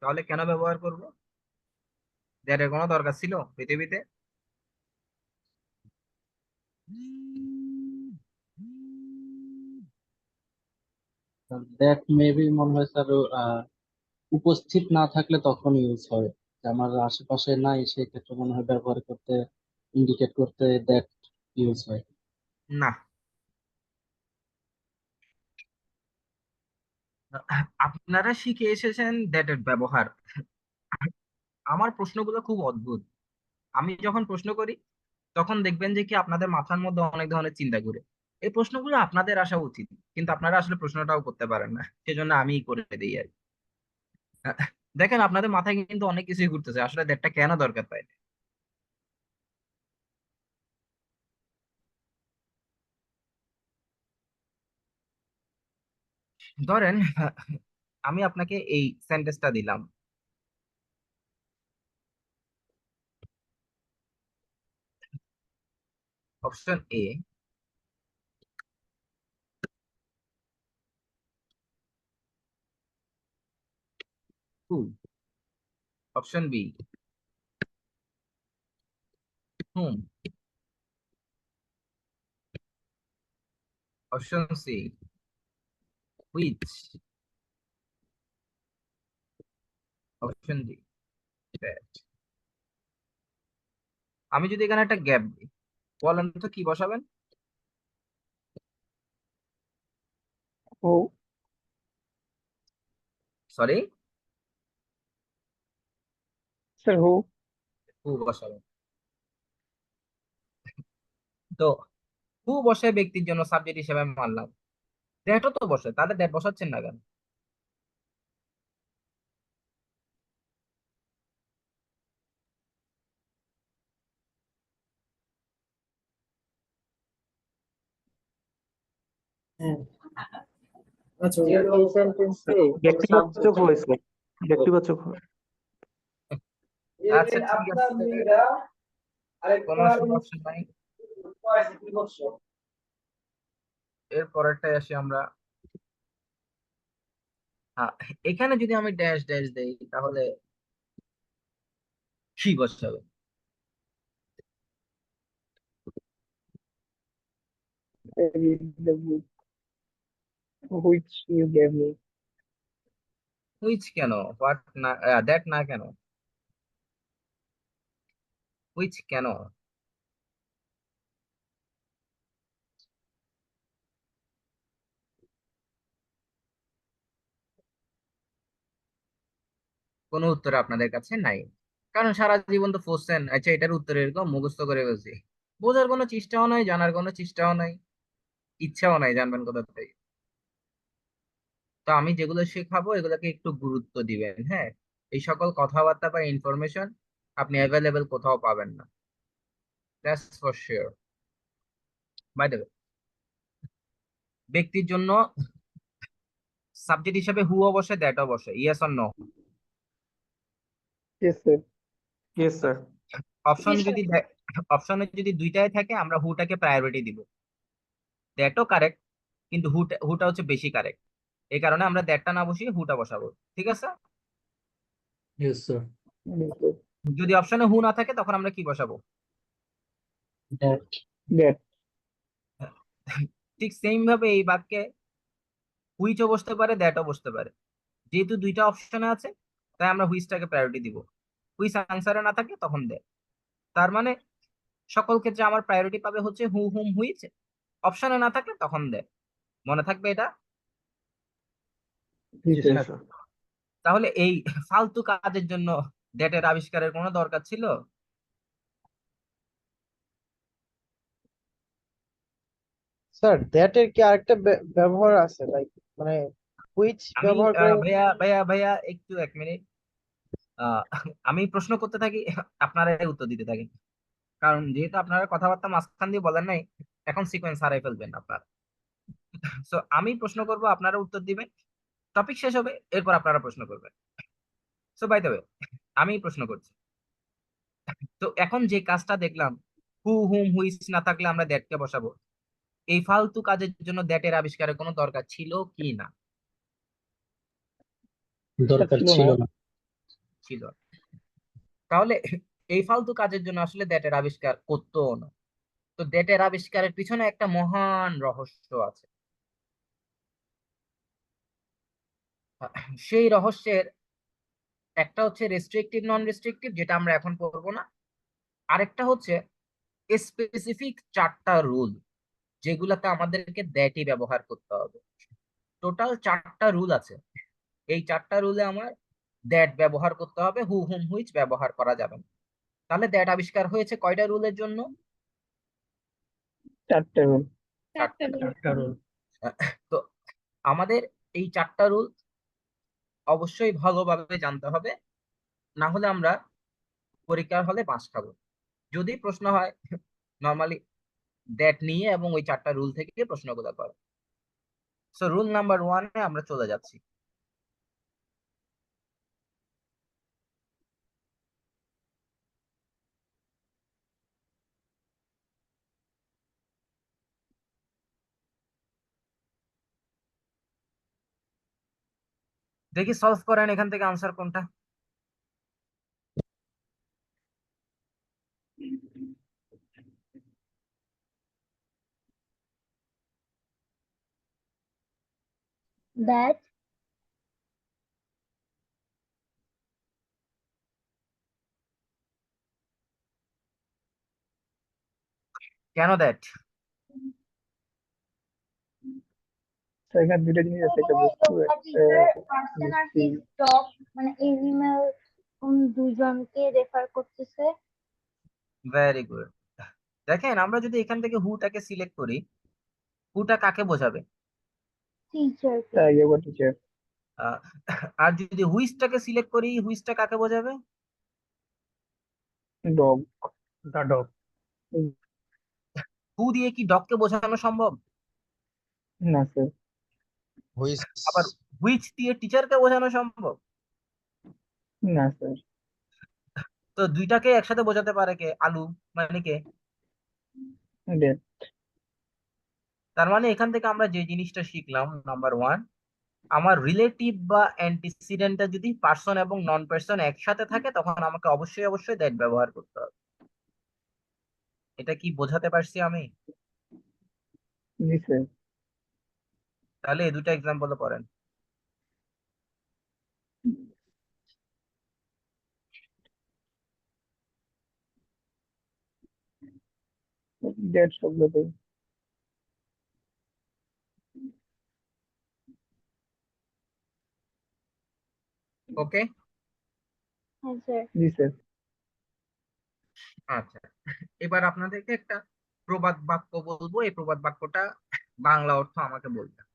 তাহলে কেন ব্যবহার করব? দ্যাট এর কোনো দরকার ছিল পৃথিবীতে? দ্যাট মেবি মনে হয় স্যার উপস্থিত না থাকলে তখন ইউজ হয়। যে আমার আশেপাশে নাই সেই ক্ষেত্রে মনে হয় ব্যবহার করতে, ইন্ডিকেট করতে দ্যাট ইউজ হয়। না, আপনারা শিখে এসেছেন দ্যাট এর ব্যবহার। আমার প্রশ্নগুলো খুব অদ্ভুত। আমি যখন প্রশ্ন করি তখন দেখবেন যে কি আপনাদের মাথার মধ্যে অনেক ধরনের চিন্তা ঘুরে। এই প্রশ্নগুলো আপনাদের আসা উচিত, কিন্তু আপনারা আসলে প্রশ্নটাও করতে পারেন না, সেজন্য আমিই করে দিই আর কি। দেখেন আপনাদের মাথায় কিন্তু অনেক কিছুই ঘুরতেছে, আসলে দ্যাটটা কেন দরকার তাই? ধরেন আমি আপনাকে এই সেন্টেন্সটা দিলাম, option A, who, option B, whom, option C, which, option D, that. আমি যদি এখানে একটা গ্যাপ দিই, বলেন তো কি বসাবেন? হু। সরি, স্যার হু। হু বসাবেন। তো হু বসে ব্যক্তির জন্য সাবজেক্ট হিসেবে মানলাম, দ্যাটও তো বসে, তাহলে দ্যাট বসাচ্ছেন না কেন? এই সেন্টেন্সে ব্যক্তিবাচক হয়েছে। ব্যক্তিবাচক আচ্ছা ঠিক আছে, কোনো সমস্যা নাই। এর পরেরটায় আসি আমরা। হ্যাঁ, এখানে যদি আমি ড্যাশ ড্যাশ দেই তাহলে কি বসাবে? I read the book which you gave me. Which কেন? হোয়াট না, দ্যাট না কেন? হুইচ কেন? কোনো উত্তর আপনাদের কাছে নাই, কারণ সারা জীবন তো পড়ছেন। আচ্ছা, এটার উত্তর এরকম মুখস্থ করে বলছি, বোঝার কোনো চেষ্টাও নাই, জানার কোনো চেষ্টাও নাই, ইচ্ছাও নাই জানবেন কোথা থেকে। তো আমি যেগুলো শেখাবো এগুলোকে একটু গুরুত্ব দিবেন, হ্যাঁ। এই সকল কথাবার্তা বা ইনফরমেশন আপনি অ্যাভেলেবেল কোথাও পাবেন না, that's for sure. By the way, ব্যক্তির জন্য সাবজেক্ট হিসাবে হুও বসে, দ্যাটও বসে, yes or no? Yes, sir. Yes, sir. Option যদি অপশনে যদি দুইটাই থাকে আমরা হুটাকে প্রায়োরিটি দিব। দ্যাটও কারেক্ট, কিন্তু হুটা হুটা হচ্ছে বেশি কারেক্ট, এই কারণে আমরা দ্যাটটা না বসিয়ে হুটা বসাবো, ঠিক আছে? Yes sir. Yes, sir. যদি অপশনে হু না থাকে তখন আমরা কি বসাবো? দ্যাট। That. ঠিক সেম ভাবে এই বাক্যে হুইচও বসতে পারে, দ্যাটও বসতে পারে। যেহেতু দুইটা অপশনে আছে তাই আমরা হুইচটাকে প্রায়োরিটি দিব। হুইচ আনসারে না থাকে তখন দ্যাট। তার মানে সকল ক্ষেত্রে আমার প্রায়োরিটি পাবে হচ্ছে হু, হুম, হুইচ। অপশনে না থাকলে তখন দ্যাট। মনে থাকবে এটা? Yes, Yes, sir. sir. তাহলে এই ফালতু কাজের জন্য ডেটের আবিষ্কারের কোনো দরকার ছিল? স্যার দ্যাট এর কি আরেকটা ব্যবহার আছে, লাইক মানে হুইচ আমি ব্যবহার করে? ভাইয়া ভাইয়া ভাইয়া একটু এক মিনিট। আহ, আমি প্রশ্ন করতে থাকি, আপনারা উত্তর দিতে থাকেন, কারণ যেহেতু আপনারা কথাবার্তা মাঝখান দিয়ে বলেন নাই, এখন সিকোয়েন্স হারাই ফেলবেন আপনারা। সো আমি প্রশ্ন করব, আপনারা উত্তর দিবেন, টপিক শেষ হবে, এরপর আপনারা প্রশ্ন করবেন। সো বাই দ্য ওয়ে, আমি প্রশ্ন করছি। তো এখন যে কাজটা দেখলাম, হু, হুম, হুইচ না থাকলে আমরা দ্যাটকে বসাবো, এই ফালতু কাজের জন্য দ্যাটের আবিষ্কারের কোনো দরকার ছিল কি না? দরকার ছিল ছিল না। না। ছিল। তাহলে এই ফালতু কাজের জন্য আসলে দ্যাটের আবিষ্কার করতো না। তো দ্যাটের আবিষ্কারের পিছনে একটা মহান রহস্য আছে। সেই রহস্যের একটা হচ্ছে রেস্ট্রিকটিভ, নন রেস্ট্রিকটিভ, যেটা আমরা এখন পড়বো না। আরেকটা হচ্ছে স্পেসিফিক 4টা রুল, যেগুলাতে আমাদেরকে দ্যাটই ব্যবহার করতে হবে। টোটাল 4টা রুল আছে। এই 4টা রুলে আমার দ্যাট ব্যবহার করতে হবে, হু, হুম, হুইচ ব্যবহার করা যাবে না। তাহলে দ্যাট আবিষ্কার হয়েছে কয়টা রুলের জন্য? 4টা রুল। 4টা। চারটা রুল। তো আমাদের এই 4টা রুল অবশ্যই ভালোভাবে জানতে হবে, না হলে আমরা পরীক্ষার হলে বাঁশ খাবো। যদি প্রশ্ন হয় নর্মালি দ্যাট নিয়ে এবং ওই 4টা রুল থেকে প্রশ্নগুলো করে। সো রুল নাম্বার 1-এ আমরা চলে যাচ্ছি। দেখি সলভ করেন এখান থেকে আনসার কোনটা। That কেন দ্যাট? তো এখানে দুটো জিনিস আছে, একটা বস্তু, একটা পার্সন আর ব্যক্তি। হিজ ডগ মানে এনিম্যাল দুইজনকে রেফার করতেছে। Very good. দেখেন, আমরা যদি এখান থেকে হুটাকে সিলেক্ট করি, হুটা কাকে বোঝাবে? টিচারকে। তাই এবার টিচার। আহ, আর যদি হুইচটাকে সিলেক্ট করি, হুইচটা কাকে বোঝাবে? ডগ। The dog. হু দিয়ে কি ডগকে বোঝানো সম্ভব? না স্যার। Which আবার হুইচ দিয়ে টিচারকে বোঝানো সম্ভব? না স্যার। তো দুইটাকে একসাথে বোঝাতে পারে কে? আলু মানে কে? ড্যাট। তার মানে এখান থেকে আমরা যে জিনিসটা শিখলাম, নাম্বার ওয়ান, আমার রিলেটিভ বা অ্যান্টিসিডেন্টটা যদি পার্সন এবং নন পার্সন একসাথে থাকে তখন আমাকে অবশ্যই অবশ্যই দ্যাট ব্যবহার করতে হবে। এটা কি বোঝাতে পারছি আমি? জি স্যার। তাহলে এই দুটো এক্সাম্পল পড়েন। ডেট শব্দতে ওকে। হ্যাঁ স্যার। জি স্যার। আচ্ছা, এবার আপনাদেরকে একটা প্রবাদ বাক্য বলবো, এই প্রবাদ বাক্যটা বাংলা অর্থ আমাকে বলবেন।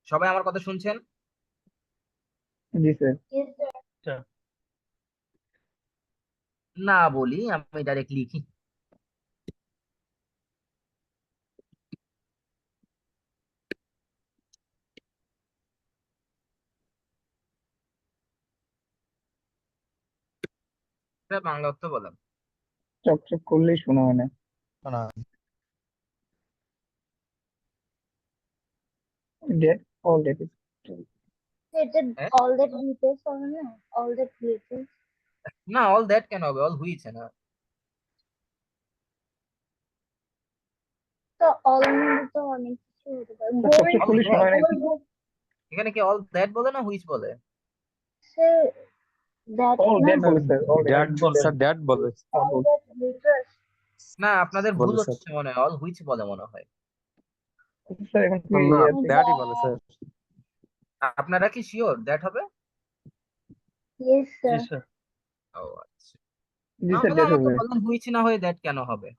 সবাই আমার কথা শুনছেন? জি স্যার। Yes sir. না বলি, আমি ডাইরেক্ট লিখি। এটা বাংলা অর্থ বলেন। চকচক করলেই শোনা হয় না। না ডেট অল ডেট এটা হ্যাঁ? all that glitters হবে না? All that glitters. না, অল দ্যাট কেন হবে? অল হুইছে না। তো all মানে তো অনেক কিছু হতে পারে। চকচক All করলেই শোনা হয় না। Gold, এখানে কি অল দ্যাট বলে না হুইচ বলে? sir, that অল না ডেট বলে স্যার। অল ড্যাড বল স্যার, ড্যাড বলে all that glitters. না, আপনাদের ভুল বলে স্যার। হচ্ছে মনে হয়, অল হুইচ বলে মনে হয়। স্যার এখন কি না আছে? ড্যাডই বলে স্যার। আপনারা কি শিওর দ্যাট হবে? Yes জি sir. স্যার। ও আচ্ছা, জি স্যার তাহলে ডেট আমাকে হবে। বলেন হুইচ না হয়ে দ্যাট কেন হবে?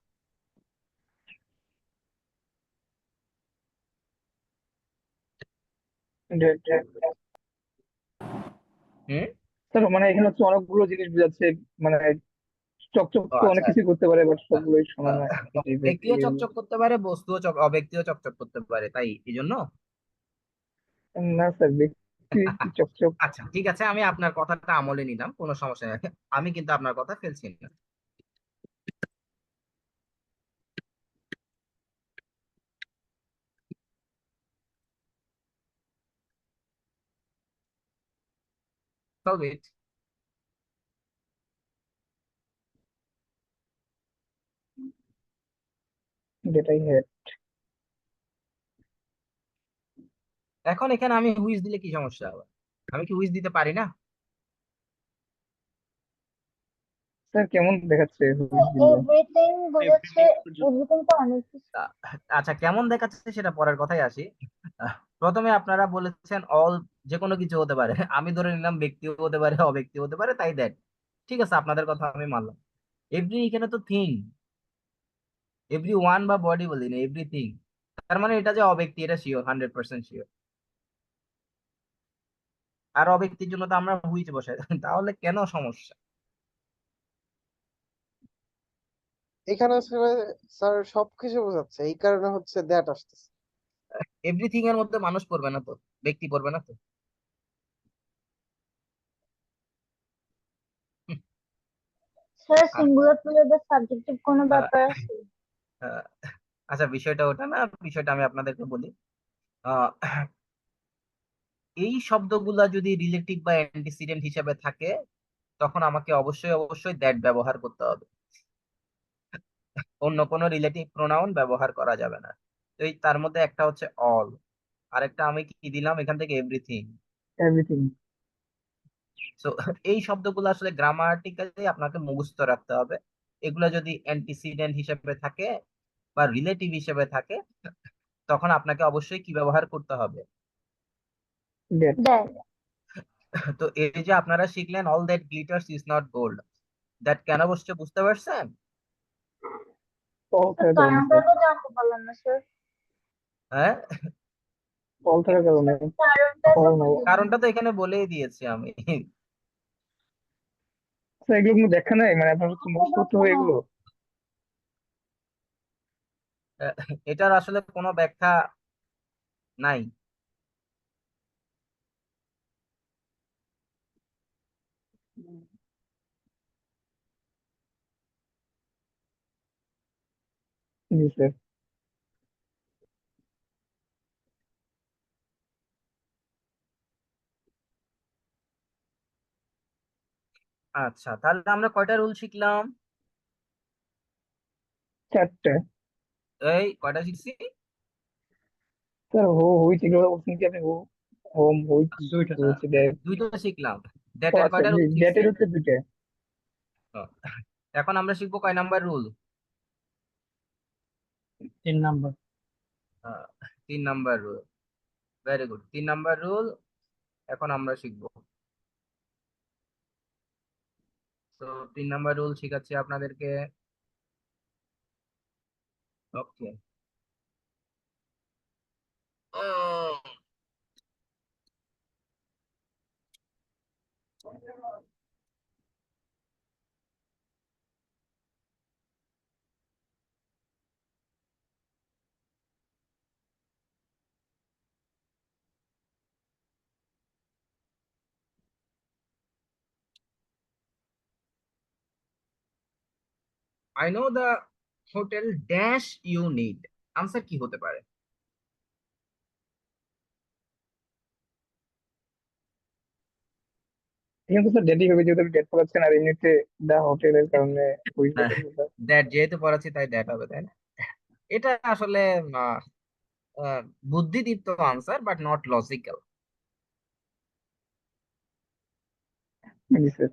ডেট হুম। স্যার মানে এখানে হচ্ছে অনেকগুলো জিনিস বোঝাচ্ছে, মানে চকচক ও তো অনেক আচ্ছা, কিছু করতে পারে, বাট আহ, সবগুলোই শোনা আহ, না। ব্যক্তিও চকচক করতে পারে, বস্তুও অব্যক্তিও চকচক করতে পারে, তাই এই জন্য। না স্যার, ব্যক্তি কি চকচক? আচ্ছা ঠিক আছে, আমি আপনার কথাটা আমলে নিলাম, কোনো সমস্যা নেই। আমি কিন্তু আপনার কথা ফেলছি না। Solve it. যেটাই হ্যাঁ। এখন এখানে আমি হুইচ দিলে কি সমস্যা হবে? আমি কি হুইচ দিতে পারি না? স্যার কেমন দেখাচ্ছে হুইস দিলে? Everything বোঝাচ্ছে, everything তো অনেক কিছু। আহ, আচ্ছা, কেমন দেখাচ্ছে সেটা পরের কথাই আসি। প্রথমে আপনারা বলেছেন অল, যে কোনো কিছু হতে পারে, আমি ধরে নিলাম ব্যক্তিও হতে পারে অব্যক্তি হতে পারে, তাই দ্যাট। ঠিক আছে, আপনাদের কথা আমি মানলাম। এভরি এখানে তো থিং, এভরি ওয়ান বা বডি বলি না, এভরিথিং। তার মানে এটা যে অব্যক্তি এটা শিওর, 100% শিওর। আর অব্যক্তির জন্য তো আমরা হুইচ বসাই, তাহলে কেন সমস্যা? এখানে আসলে স্যার সবকিছু বোঝাচ্ছে, এই কারণে হচ্ছে দ্যাট আসতেছে। এভরিথিং এর মধ্যে মানুষ পড়বে না তো, ব্যক্তি পড়বে না তো। স্যার আহ, সিঙ্গুলার প্লুরাল সাবজেক্টিভ কোনো আহ, ব্যাপার আছে? আহ, আচ্ছা, বিষয়টা ওটা না, বিষয়টা আমি আপনাদেরকে বলি। আহ, এই শব্দগুলা যদি রিলেটিভ বা অ্যান্টিসিডেন্ট হিসেবে থাকে তখন আমাকে অবশ্যই অবশ্যই দ্যাট ব্যবহার করতে হবে, অন্য কোনো রিলেটিভ প্রোনাউন ব্যবহার করা যাবে না। তো এই তার মধ্যে একটা হচ্ছে অল, আরেকটা আমি কি দিলাম এখান থেকে? এভরিথিং। এভরিথিং। সো এই শব্দগুলো আসলে গ্রামাটিক্যালি আপনাকে মুখস্থ রাখতে হবে। এগুলা যদি অ্যান্টিসিডেন্ট হিসেবে থাকে বা রিলেটিভ হিসেবে থাকে তখন আপনাকে অবশ্যই কি ব্যবহার করতে হবে? ডেট। দ্যাট। তো এই যে আপনারা শিখলেন all that glitters is not gold, that কেন বসছে বুঝতে পারছেন? অল থাকার কারণে কারণটা স্যার। তো জানতে পারলাম না স্যার। হ্যাঁ, অল থাকার কারণে। কারণটা তো অল নাই বুঝলাম কারণটা না। তো এখানে বলেই দিয়েছি আমি। স্যার, এগুলো কোনো দেখা নাই, মানে আপনার হচ্ছে মুখস্থ করতে হবে এগুলো? এটার আসলে কোনো ব্যাখ্যা নাই। জি স্যার। আচ্ছা, তাহলে আমরা কয়টা রুল শিখলাম? 4টে। এই কয়টা শিখছি? স্যার হইছে এগুলো বলছেন কি আপনি হোম হচ্ছে দ্যাট। দুইটা শিখলাম। ও দ্যাটের আচ্ছা, কয়টা রুল শিখছি? দ্যাটের হচ্ছে 2টে। এখন আমরা শিখবো কয় number rule? 3 number. 3 number rule. Very good, 3 number rule এখন আমরা শিখবো। তো 3 নাম্বার রুল শিখাচ্ছি আপনাদেরকে। Okay. I know the hotel dash you need. Answer কি হতে পারে? এখানে তো স্যার ড্যাটই হবে, যেহেতু ডেট পড়াচ্ছেন, আর এমনিতে দা হোটেলের কারণে হইছে কথা। দ্যাট যেহেতু পড়াচ্ছি তাই দ্যাট হবে, তাই না? এটা আসলে আহ, আহ, বুদ্ধিদীপ্ত answer but not logical. G sir.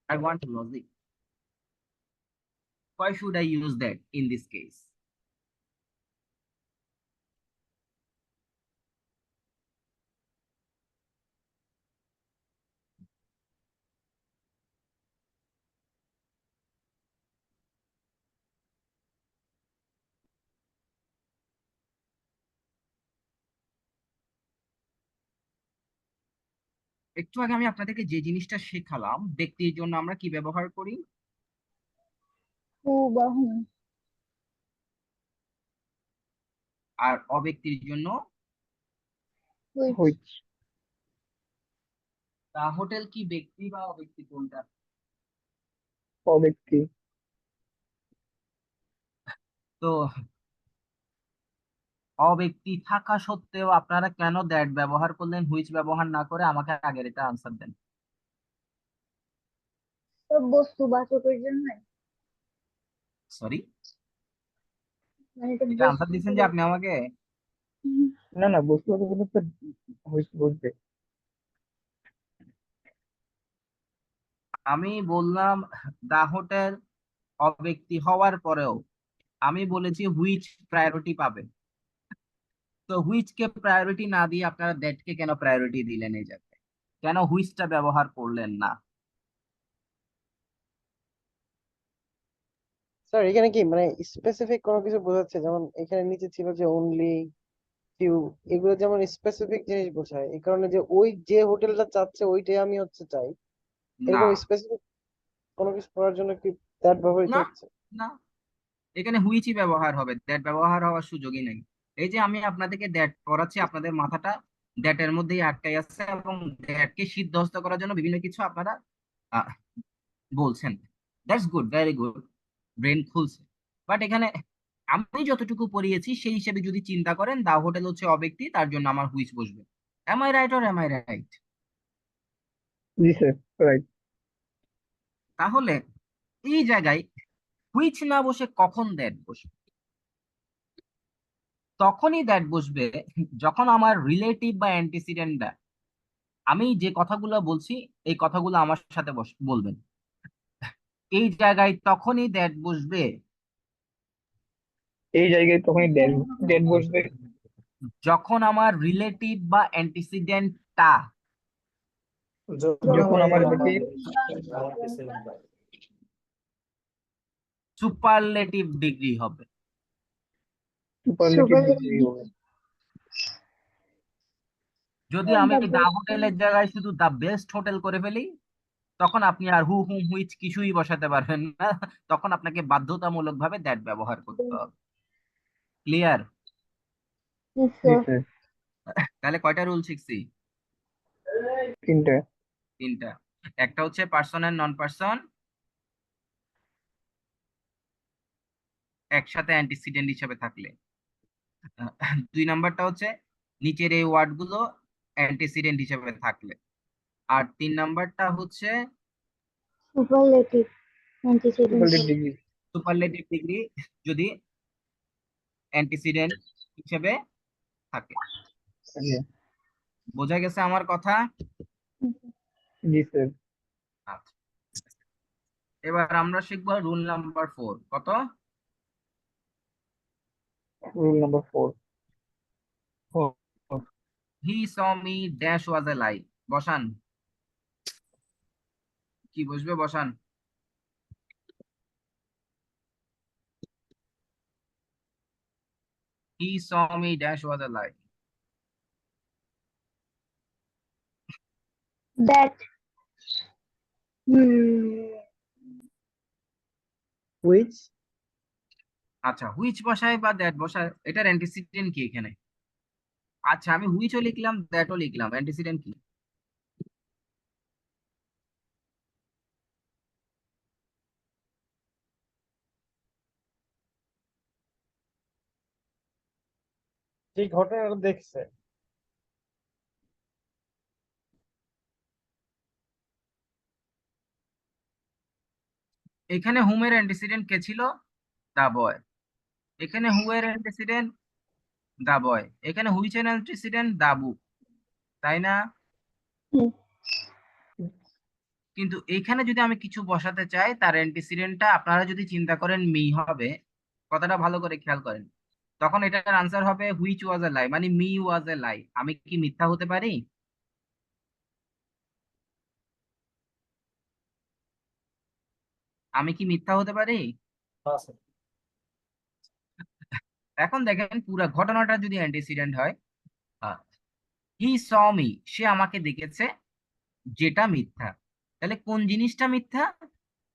I want logic. Why should I use that in this case? একটু আগে আমি আপনাদেরকে যে জিনিসটা শেখালাম, ব্যক্তির জন্য আমরা কি ব্যবহার করি? হু বা হুম। আর অব্যক্তির জন্য হুইচ। হইছে। তা হোটেল কি ব্যক্তি বা অব্যক্তি কোনটা? অব্যক্তি। তো অব্যক্তি থাকা সত্ত্বেও আপনারা কেন দ্যাট ব্যবহার করলেন, হুইচ ব্যবহার না করে? আমাকে আগের এটা আনসার দেন। সব বস্তুবাচকের জন্য, সরি, মানে এটা এটা আনসার দিচ্ছেন যে আপনি আমাকে। হুম, না না, বস্তু কিন্তু স্যার হইছে। আমি বললাম দা হোটেল অব্যক্তি হওয়ার পরেও আমি বলেছি হুইচ প্রায়োরিটি পাবে। তো হুইচ কে প্রায়োরিটি না দিয়ে আপনারা দ্যাট কে কেন প্রায়োরিটি দিলেন এই জায়গায়? কেন হুইচটা ব্যবহার করলেন না? স্যার এখানে কি মানে স্পেসিফিক কোনো কিছু বোঝাচ্ছে, যেমন এখানে নিচে ছিল যে অনলি ফিউ, এগুলো যেমন স্পেসিফিক জিনিস বোঝায়, এই কারণে যে ওই যে হোটেলটা চাচ্ছে ওইটাই আমি হচ্ছে চাই, না, এরকম স্পেসিফিক কোনো কিছু করার জন্য কি দ্যাট ব্যবহৃত না, হচ্ছে? না, এখানে হুইচই ব্যবহার হবে, দ্যাট ব্যবহার হওয়ার সুযোগই নেই। এই যে আমি আপনাদেরকে দ্যাট পড়াচ্ছি, আপনাদের মাথাটা দ্যাটের মধ্যেই আটকাই আছে এবং দ্যাটকে সিদ্ধহস্ত করার জন্য বিভিন্ন কিছু আপনারা আহ, বলছেন। That's good, very good, brain খুলছে। বাট এখানে আমি যতটুকু পড়িয়েছি সেই হিসেবে যদি চিন্তা করেন, দা হোটেল হচ্ছে অব্যক্তি, তার জন্য আমার হুইচ বসবে। Am I right or am I right? জি স্যার, রাইট। তাহলে এই জায়গায় হুইচ না বসে কখন দ্যাট বসবে? তখনই দ্যাট বসবে যখন আমার রিলেটিভ বা অ্যান্টিসিডেন্টটা, আমি যে কথাগুলো বলছি এই কথাগুলো আমার সাথে বলবেন। এই জায়গায় তখনই দ্যাট বসবে এই জায়গায় তখনই ডেট ডেট বসবে যখন আমার রিলেটিভ বা অ্যান্টিসিডেন্টটা যখন আমার যদি সুপারলেটিভ ডিগ্রি হবে। সুপারলেটিভ ডিগ্রি হবে। যদি আমি দা হোটেলের জায়গায় শুধু দা বেস্ট হোটেল করে ফেলি, তখন আপনি আর হু হুম হুইচ কিছুই বসাতে পারবেন না। তখন আপনাকে বাধ্যতামূলক ভাবে দ্যাট ব্যবহার করতে হবে। ক্লিয়ার? জি স্যার। তাহলে কয়টা রুল শিখছি? 3টে। 3টা। একটা হচ্ছে পার্সন এন্ড নন পার্সন একসাথে অ্যান্টিসিডেন্ট হিসেবে থাকলে। 2 নাম্বারটা হচ্ছে নিচের এই ওয়ার্ড গুলো অ্যান্টিসিডেন্ট হিসেবে থাকলে। আর 3 নাম্বারটা হচ্ছে superlative antecedent superlative degree. Superlative degree যদি অ্যান্টিসিডেন্ট হিসেবে থাকে। বোঝা গেছে আমার কথা? জি স্যার। আচ্ছা, এবার আমরা শিখবো রুল নাম্বার 4। কত? Rule number 4। He saw me dash was a lie. বসান, কি বসবে বসান। He saw me dash was a lie. That which আচ্ছা, হুইচ বসায় বা দ্যাট বসায়, এটার অ্যান্টিসিডেন্ট কি এখানে? আচ্ছা, আমি হুইচও লিখলাম দ্যাটও লিখলাম, অ্যান্টিসিডেন্ট কি? যে ঘটনাটা দেখছে। এখানে হুমের অ্যান্টিসিডেন্ট কে ছিল? দা বয়। এখানে হু এর অ্যান্টিসিডেন্ট দা বয়। এখানে হুইচ এর অ্যান্টিসিডেন্ট দা বুক, তাই না? কিন্তু এখানে যদি আমি কিছু বসাতে চাই, তার অ্যান্টিসিডেন্টটা আপনারা যদি চিন্তা করেন মি হবে, কথাটা ভালো করে খেয়াল করেন, তখন এটার আনসার হবে হুইচ ওয়াজ এ লাই, মানে মি ওয়াজ এ লাই। আমি কি মিথ্যা হতে পারি? আমি কি মিথ্যা হতে পারি? এখন দেখেন পুরো ঘটনাটা যদি অ্যান্টিসিডেন্ট হয়, হি স মি, সে আমাকে দেখেছে, যেটা মিথ্যা। তাহলে কোন জিনিসটা মিথ্যা?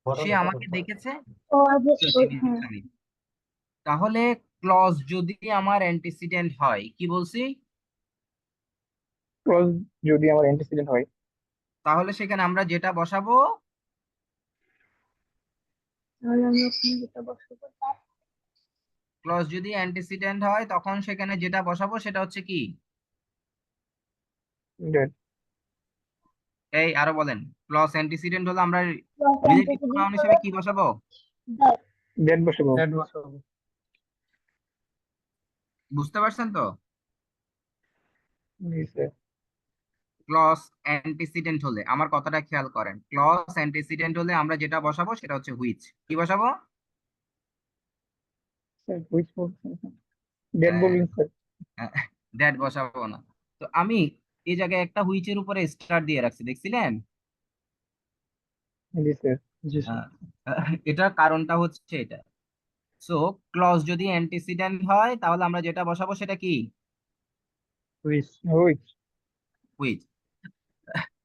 সে আমাকে দেখেছে, ও আগে তো হ্যাঁ জিনিসটা মিথ্যা। তাহলে ক্লজ যদি আমার অ্যান্টিসিডেন্ট হয়, কি বলছি? ক্লজ যদি আমার অ্যান্টিসিডেন্ট হয়, তাহলে সেখানে আমরা যেটা বসাবো, তাহলে আমি ওখানে যেটা বসাবো ক্লজ যদি অ্যান্টিসিডেন্ট হয় তখন সেখানে যেটা বসাবো সেটা হচ্ছে কি? দ্যাট। এই আরো বলেন। ক্লজ অ্যান্টিসিডেন্ট হলে আমরা দ্যাট রিলেটিভ অ্যান্টিসিডেন্ট প্রোনাউন হিসেবে হলে কি বসাবো? দ্যাট দ্যাট বসাবো। বুঝতে পারছেন তো? জি স্যার। ক্লজ অ্যান্টিসিডেন্ট হলে, আমার কথাটা খেয়াল করেন, ক্লজ অ্যান্টিসিডেন্ট হলে আমরা যেটা বসাবো সেটা হচ্ছে হুইচ। কি বসাবো? স্যার হুইচ দ্যাট বললেন স্যার। দ্যাট বসাবো না। তো আমি এই জায়গায় একটা হুইচের উপরে স্টার দিয়ে রাখছি, দেখছিলেন? জি স্যার। আহ, এটার কারণটা হচ্ছে এটা। সো ক্লজ যদি অ্যান্টিসিডেন্ট হয় তাহলে আমরা যেটা বসাবো সেটা কি? হুইচ। হুইচ। হুইচ।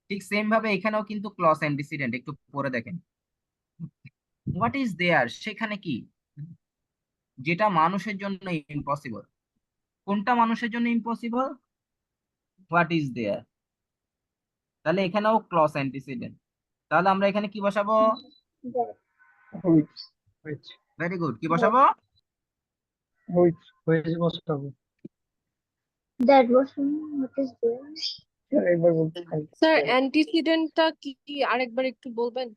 ঠিক সেম ভাবে এখানেও কিন্তু ক্লজ অ্যান্টিসিডেন্ট, একটু পরে দেখেন। হোয়াট ইজ দেয়ার, সেখানে কি? যেটা মানুষের জন্য ইম্পসিবল। কোনটা মানুষের জন্য ইম্পসিবল? What is there. তাহলে এখানেও ক্লজ অ্যান্টিসিডেন্ট। তাহলে আমরা এখানে কি বসাবো? That which. Which. Very good, কি দ্যাট বসাবো? হুইচ। হুইচ বসাবো। দ্যাট বসানো হোয়াট ইজ দেয়ার স্যার একবার বলতে স্যার অ্যান্টিসিডেন্টটা কি কি আরেকবার একটু বলবেন?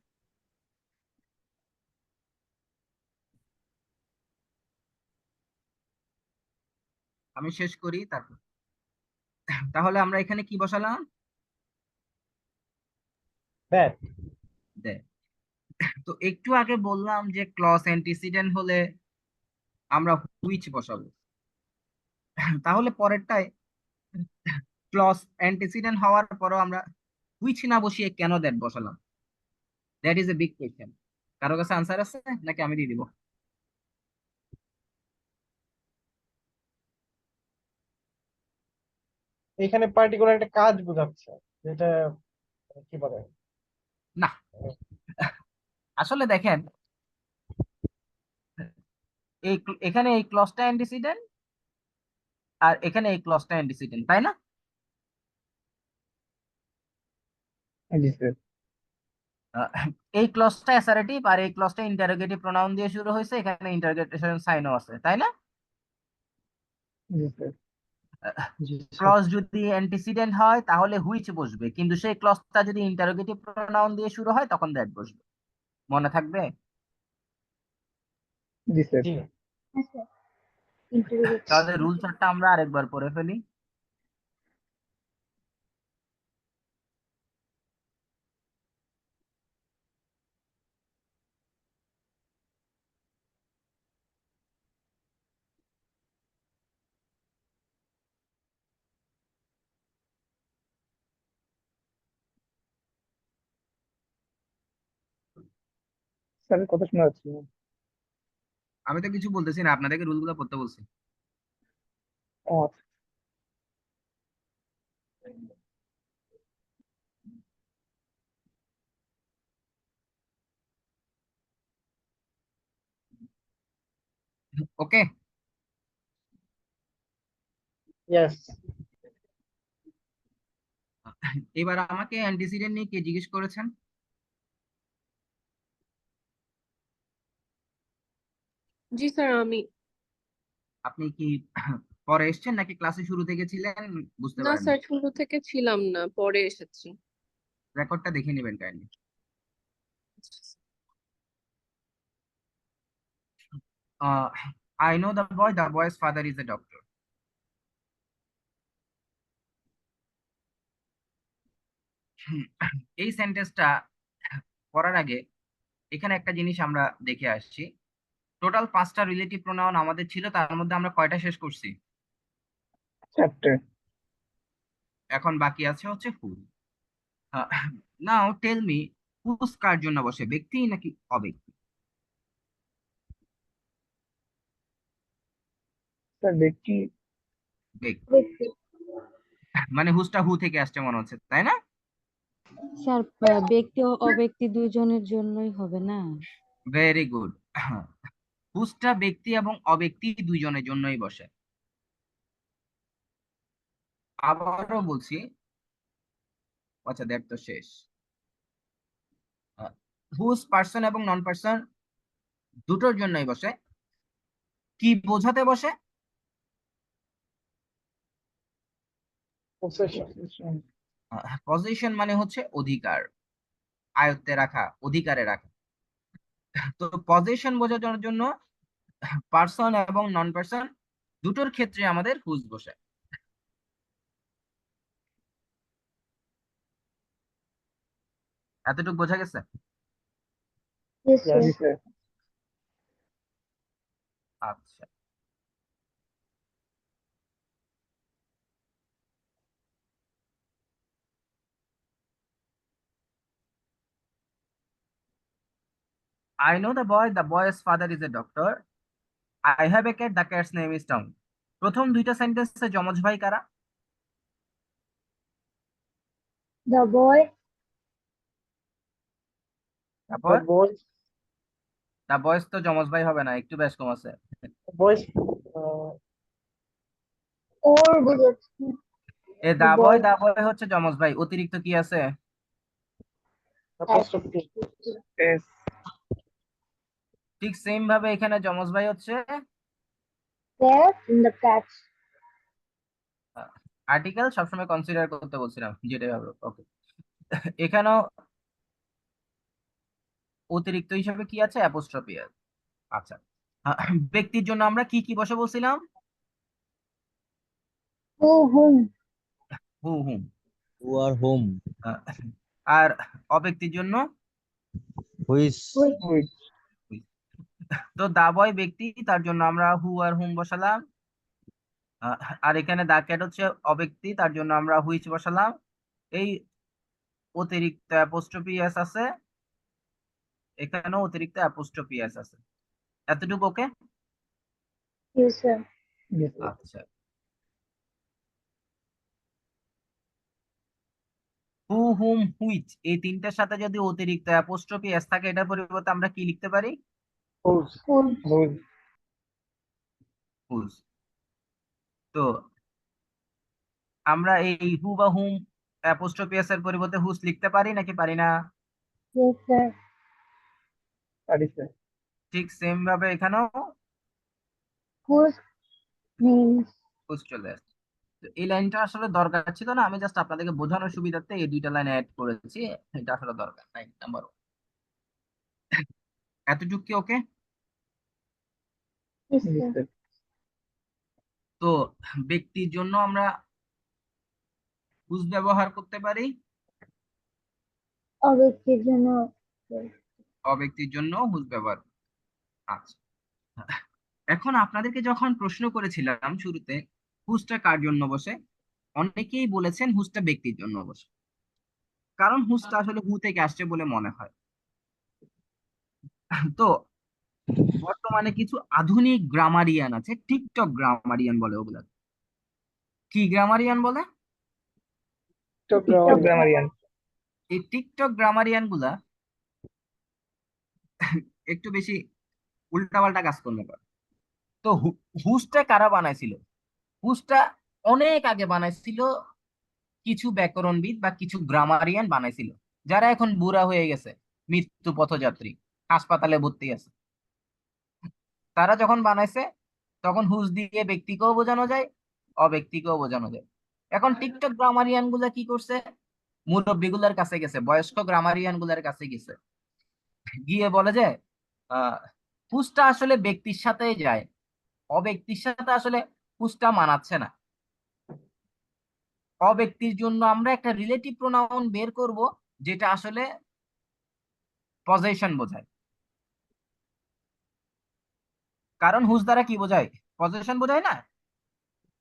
আমি শেষ করি তারপর। তাহলে আমরা এখানে কি বসালাম? দ্যাট দেখ, তো একটু আগে বললাম যে ক্লজ অ্যান্টিসিডেন্ট হলে আমরা হুইচ বসাবো। তাহলে পরেরটায় ক্লজ অ্যান্টিসিডেন্ট হওয়ার পরও আমরা হুইচ না বসিয়ে কেন দ্যাট বসালাম? That is a big question. কারো কাছে আনসার আছে নাকি আমি দিয়ে দিব? এখানে পার্টিকুলার একটা কাজ বোঝাচ্ছে, যেটা কি বলে। না, আসলে দেখেন, এখানে এই ক্লজটা অ্যান্টিসিডেন্ট আর এখানে এই ক্লজটা অ্যান্টিসিডেন্ট, তাই না? জি স্যার। আহ, এই ক্লজটা অ্যাসারেটিভ আর এই ক্লজটা ইন্টারোগেটিভ প্রোনাউন দিয়ে শুরু হয়েছে, এখানে ইন্টারোগেশন সাইনও আছে, তাই না? জি স্যার। জি স্যার। ক্লজ যদি অ্যান্টিসিডেন্ট হয় তাহলে হুইচ বসবে, কিন্তু সেই ক্লজটা যদি ইন্টারোগেটিভ প্রোনাউন দিয়ে শুরু হয় তখন দ্যাট বসবে। মনে থাকবে? জি স্যার। জি হ্যাঁ স্যার, ইন্টারোগেট। তাহলে রুল চার্টটা আমরা আরেকবার পড়ে ফেলি। স্যারের কথা শোনা যাচ্ছে না। আমি তো কিছু বলতেছি না, আপনাদেরকে রুলগুলো পড়তে বলছি। ও আচ্ছা। ওকে, ইয়েস। এবার আমাকে অ্যান্টিসিডেন্ট নিয়ে কে জিজ্ঞেস করেছেন? জি স্যার, আমি। আপনি কি পরে এসেছেন নাকি ক্লাসে শুরু থেকে ছিলেন? বুঝতে না পারেননি। স্যার, শুরু থেকে ছিলাম না, পরে এসেছি। রেকর্ডটা দেখে নেবেন kindly. I know the boy's father is a doctor. এই সেন্টেন্সটা পড়ার আগে এখানে একটা জিনিস আমরা দেখে আসছি। টোটাল 5টা রিলেটিভ প্রোনাউন আমাদের ছিল, তার মধ্যে আমরা কয়টা শেষ করছি? 4টে। এখন বাকি আছে হচ্ছে হু। নাও টেল মি, হুজ কার জন্য বসে, ব্যক্তি নাকি অব্যক্তি? স্যার ব্যক্তি। ব্যক্তি। ব্যক্তি। মানে হুজটা হু থেকে আসছে মনে হচ্ছে, তাই না? স্যার ব্যক্তি ও অব্যক্তি দুইজনের জন্যই হবে না? Very good. হুজটা ব্যক্তি এবং অব্যক্তি দুইজনের জন্যই বসে। আবারও বলছি, আচ্ছা দ্যাট তো শেষ। হুজ পার্সন এবং নন পার্সন দুটোর জন্যই বসে। কি বোঝাতে বসে? পসেশন। পজিশন মানে হচ্ছে অধিকার, আয়ত্তে রাখা, অধিকারে রাখা। তো পজিশন বোঝানোর জন্য পার্সন এবং নন পার্সন দুটোর ক্ষেত্রে আমাদের হুজ বসে। এতটুকু বোঝা গেছে? Yes sir. জি স্যার। আচ্ছা, I know the boy's father is a doctor. I have a cat, the cat's name is Tom. প্রথম দুইটা সেন্টেন্সে যমজ ভাই কারা? The boy. তারপর বয়েজ। দা বয়েজ তো যমজ ভাই হবে না, একটু বেশ কম আছে। বয়েজ। ওর বোঝাচ্ছে। এ দ্য বয়। দা বয় হচ্ছে যমজ ভাই, অতিরিক্ত কি আছে? অ্যাপোস্ট্রফি। এস। ঠিক সেম ভাবে এখানে যমজ ভাই হচ্ছে cat in the cat. Article, সবসময় কনসিডার করতে বলছিলাম, যেটাই হবে। ওকে, এখানেও অতিরিক্ত হিসাবে কি আছে? অ্যাপোস্ট্রফি আছে। আচ্ছা, ব্যক্তির জন্য আমরা কি কি বসে বলছিলাম? হু হুম। হু হুম। হু আর হোম, আর অব্যক্তির জন্য হুইচ, হুইচ। হুইচ। তো দা বয় ব্যক্তি, তার জন্য আমরা হু আর হুম বসালাম। আর এখানে দা ক্যাট হচ্ছে অব্যক্তি, তার জন্য আমরা হুইচ বসালাম। এই অতিরিক্ত অ্যাপোস্ট্রফি এস আছে, এখানেও অতিরিক্ত অ্যাপোস্ট্রফি এস আছে। এতটুকু ওকে? Yes sir. জি স্যার। আচ্ছা, হু হুম হুইচ এই তিনটার সাথে যদি অতিরিক্ত অ্যাপোস্ট্রফি এস থাকে, এটার পরিবর্তে আমরা কি লিখতে পারি? হুজ। হুজ। হুইচ। হুজ। তো আমরা এই হু বা হুম অ্যাপোস্ট্রফি এস এর পরিবর্তে হুজ লিখতে পারি নাকি পারি না? Yes sir. পারি স্যার। ঠিক সেম ভাবে এখানেও হুজ মিনস। হুজ চলে আসছে। তো এই লাইনটা আসলে দরকার ছিল না, আমি জাস্ট আপনাদেরকে বোঝানোর সুবিধার্থে এই দুইটা লাইন অ্যাড করেছি। এটা আসলে দরকার নাই। নাম্বার এতটুকু কি ওকে? Yes, জি sir. স্যার। তো ব্যক্তির জন্য আমরা হুজ ব্যবহার করতে পারি, অব্যক্তির জন্য অব্যক্তির জন্য হুজ ব্যবহার। আচ্ছা, এখন আপনাদেরকে যখন প্রশ্ন করেছিলাম শুরুতে হুজটা কার জন্য বসে, অনেকেই বলেছেন হুজটা ব্যক্তির জন্য বসে, কারণ হুজটা আসলে হু থেকে আসছে বলে মনে হয়। তো বর্তমানে কিছু আধুনিক গ্রামারিয়ান আছে, টিকটক গ্রামারিয়ান বলে ওগুলা। কি গ্রামারিয়ান বলে? টিকটক গ্রামারিয়ান। এই টিকটক গ্রামারিয়ান গুলা একটু বেশি উল্টাপাল্টা কাজ করতে পারে। তো হুজটা কারা বানাইছিল? হুজটা অনেক আগে বানাইছিল কিছু ব্যাকরণবিদ বা কিছু গ্রামারিয়ান বানাইছিল, যারা এখন বুড়া হয়ে গেছে, মৃত্যু পথযাত্রী, হাসপাতালে ভর্তি আছে। তারা যখন বানাইছে তখন হুজ দিয়ে ব্যক্তিকেও বোঝানো যায়, অব্যক্তিকেও বোঝানো যায়। এখন টিকটক গ্রামারিয়ান গুলা কি করছে, মুরব্বী গুলার কাছে গেছে, বয়স্ক গ্রামারিয়ান গুলার কাছে গেছে, গিয়ে বলে যে আহ হুজটা আসলে ব্যক্তির সাথে যায়, অব্যক্তির সাথে আসলে হুজটা মানাচ্ছে না। অব্যক্তির জন্য আমরা একটা রিলেটিভ প্রোনাউন বের করব, যেটা আসলে পজেশন বোঝায়। কারণ হুজ দ্বারা কি বোঝায়? পজেশন বোঝায় না?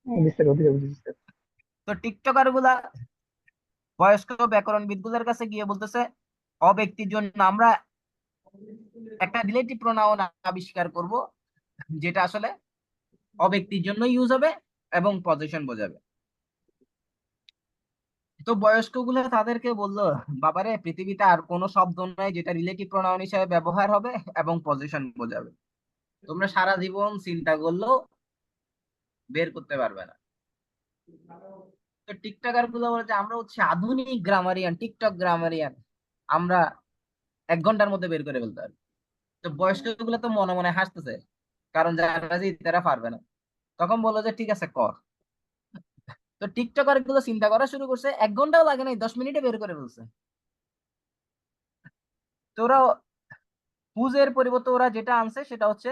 জি স্যার, ওদিকে বুঝেছি স্যার। তো টিকটকার গুলা বয়স্ক ব্যাকরণবিদ গুলার কাছে গিয়ে বলতেছে অব্যক্তির জন্য আমরা একটা রিলেটিভ প্রোনাউন আবিষ্কার করব, যেটা আসলে অব্যক্তির জন্য ইউজ হবে এবং পজিশন বোঝাবে। তো বয়স্ক গুলা তাদেরকে বললো, বাবারে পৃথিবীতে আর কোনো শব্দ নাই যেটা রিলেটিভ প্রোনাউন হিসেবে ব্যবহার হবে এবং পজিশন বোঝাবে, তোমরা সারা জীবন চিন্তা করলেও বের করতে পারবে না। তো টিকটকার গুলো বলে যে আমরা হচ্ছে আধুনিক গ্রামারিয়ান, টিকটক গ্রামারিয়ান, আমরা 1 ঘন্টার মধ্যে বের করে ফেলতে পারি। তো বয়স্ক গুলো তো মনে মনে হাসতেছে, কারণ যারা যে তারা পারবে না। তখন বললো যে ঠিক আছে কর। তো টিকটকার গুলো চিন্তা করা শুরু করছে, 1 ঘন্টাও লাগে নাই, 10 মিনিটে বের করে ফেলছে। তো ওরা হুজের পরিবর্তে ওরা যেটা আনছে সেটা হচ্ছে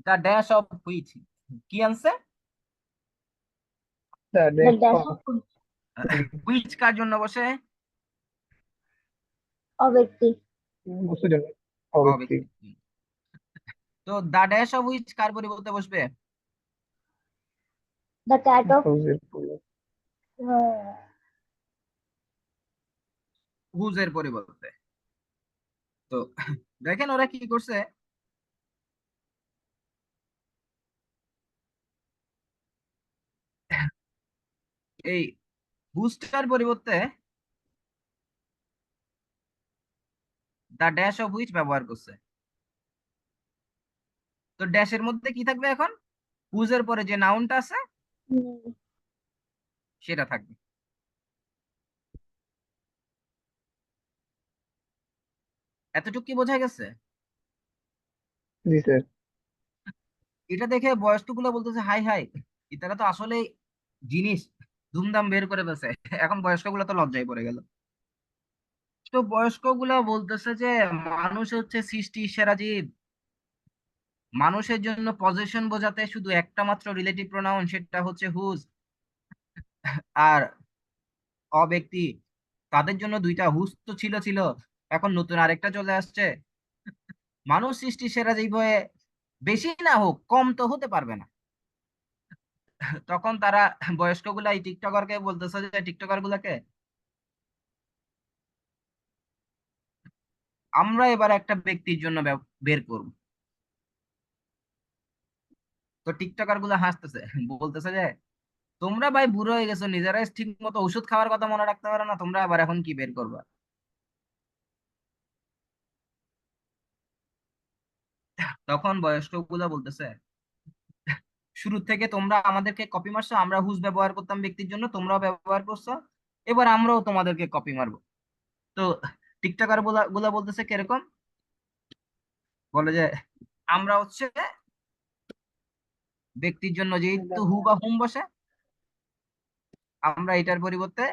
দ্য ড্যাশ অফ হুইচ। কি আনছে? Sir the dash of which কার জন্য বসে? অব্যক্তি বস্তুর জন্য অব্যক্তি। অব্যক্তি। তো দ্য ড্যাশ অফ হুইচ কার পরিবর্তে বসবে? the cat of হুজের পরিবর্তে। uh, হুজের পরিবর্তে। তো দেখেন ওরা কি করছে, এই হুজটার পরিবর্তে দ্য ড্যাশ অফ হুইচ ব্যবহার করছে। তো ড্যাশের মধ্যে কি থাকবে এখন? হুজের পরে যে নাউনটা আছে সেটা থাকবে। এতটুকু কি বোঝা গেছে? জি স্যার। এটা দেখে বয়স্ক গুলো বলতেছে হাই হাই, এটারা তো আসলে জিনিস ধুমধাম বের করে ফেলছে। এখন বয়স্ক গুলো তো লজ্জায় পড়ে গেল। তো বয়স্ক গুলা বলতেছে যে মানুষ হচ্ছে সৃষ্টির সেরা জীব, মানুষের জন্য পজিশন বোঝাতে শুধু একটা মাত্র রিলেটিভ প্রোনাউন, সেটা হচ্ছে হুজ। আর অব্যক্তি, তাদের জন্য দুইটা হুজ তো ছিল, এখন নতুন আরেকটা চলে আসছে। মানুষ সৃষ্টির সেরা জীব হয়ে বেশি না হোক কম তো হতে পারবে না। তখন তারা বয়স্ক গুলা এই টিকটকারকে বলতেছে যে টিকটকার গুলাকে আমরা এবার একটা ব্যক্তির জন্য বের করব। তো টিকটকার গুলা হাসতেছে, বলতেছে যে তোমরা ভাই বুড়ো হয়ে গেছো, নিজেরাই ঠিক মতো ওষুধ খাওয়ার কথা মনে রাখতে পারো না, তোমরা আবার এখন কি বের করবা? তখন বয়স্ক গুলা বলতেছে শুরু থেকে তোমরা আমাদেরকে কপি মারছো, আমরা হুজ ব্যবহার করতাম ব্যক্তির জন্য, তোমরাও ব্যবহার করছো, এবার আমরাও তোমাদেরকে কপি মারবো। তো টিকটকার গুলা গুলা বলতেছে কিরকম, বলে যে আমরা হচ্ছে ব্যক্তির জন্য যেহেতু হু বা হুম বসে, আমরা এটার পরিবর্তে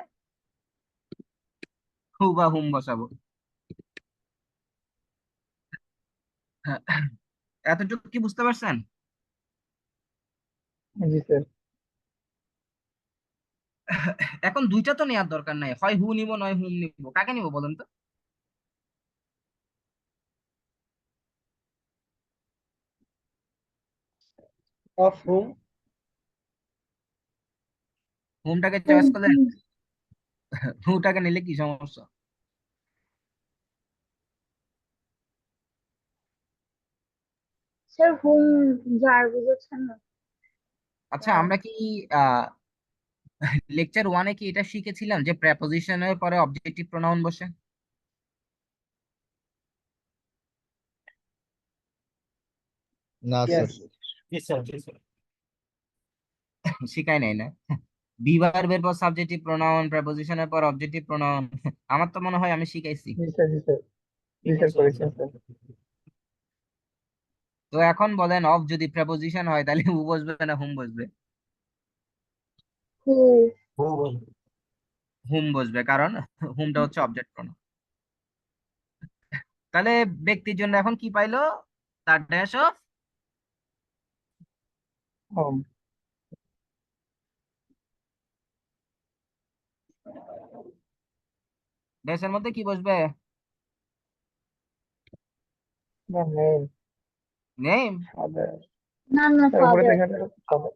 হু বা হুম বসাবো। এতটুকু কি বুঝতে পারছেন? জি স্যার। এখন দুইটা তো নেওয়ার দরকার নাই, হয় হু নিব নয় হুম নিব, কাকে নিব বলেন তো? Of hmm. হুমটাকে চয়েস করলেন, হুটাকে নিলে কি সমস্যা? স্যার হুম যার বুঝেছেন না। আচ্ছা, আমরা কি লেকচার ওয়ানে কি এটা শিখেছিলাম যে প্রেপোজিশনের পরে অবজেক্টিভ প্রোনাউন বসে? না স্যার। ইয়েস। শিখাই নাই না? বি ভার্বের পর সাবজেক্টিভ প্রোনাউন, প্রেপোজিশনের পর অবজেক্টিভ প্রোনাউন, আমার তো মনে হয় আমি শিখাইছি। জি স্যার, জি স্যার, জি স্যার করেছেন স্যার। তো এখন বলেন, অফ যদি প্রেপোজিশন হয় তাহলে হু বসবে না হুম বসবে? হু। হুম বসবে, কারণ হুমটা হচ্ছে অবজেক্ট প্রোনাউন। তাহলে ব্যক্তির জন্য এখন কি পাইলো? তার ড্যাশ অফ হোম। ড্যাশের মধ্যে কি বসবে? নেম। নেম। ফাদার। না না স্যার উপরে ফাদার। থেকে ফাদার।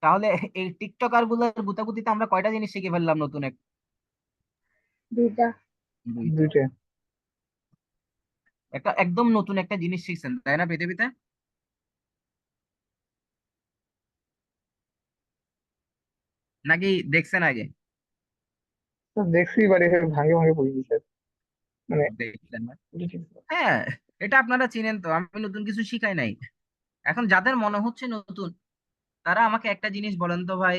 তাহলে এই টিকটকার গুলোর গুতাগুতিতে আমরা কয়টা জিনিস শিখে ফেললাম নতুন এক? দুইটা। দুইটা। দুইটা। একটা একদম নতুন একটা জিনিস শিখছেন তাই না পৃথিবীতে? নাকি দেখছেন আগে? স্যার দেখছি বাড়ি ভাঙে ভাঙে পড়ি স্যার, মানে দেখছেন না? বুঝেছি স্যার। হ্যাঁ, এটা আপনারা চিনেন তো, আমি নতুন কিছু শিখাই নাই। এখন যাদের মনে হচ্ছে নতুন, তারা আমাকে একটা জিনিস বলেন তো ভাই,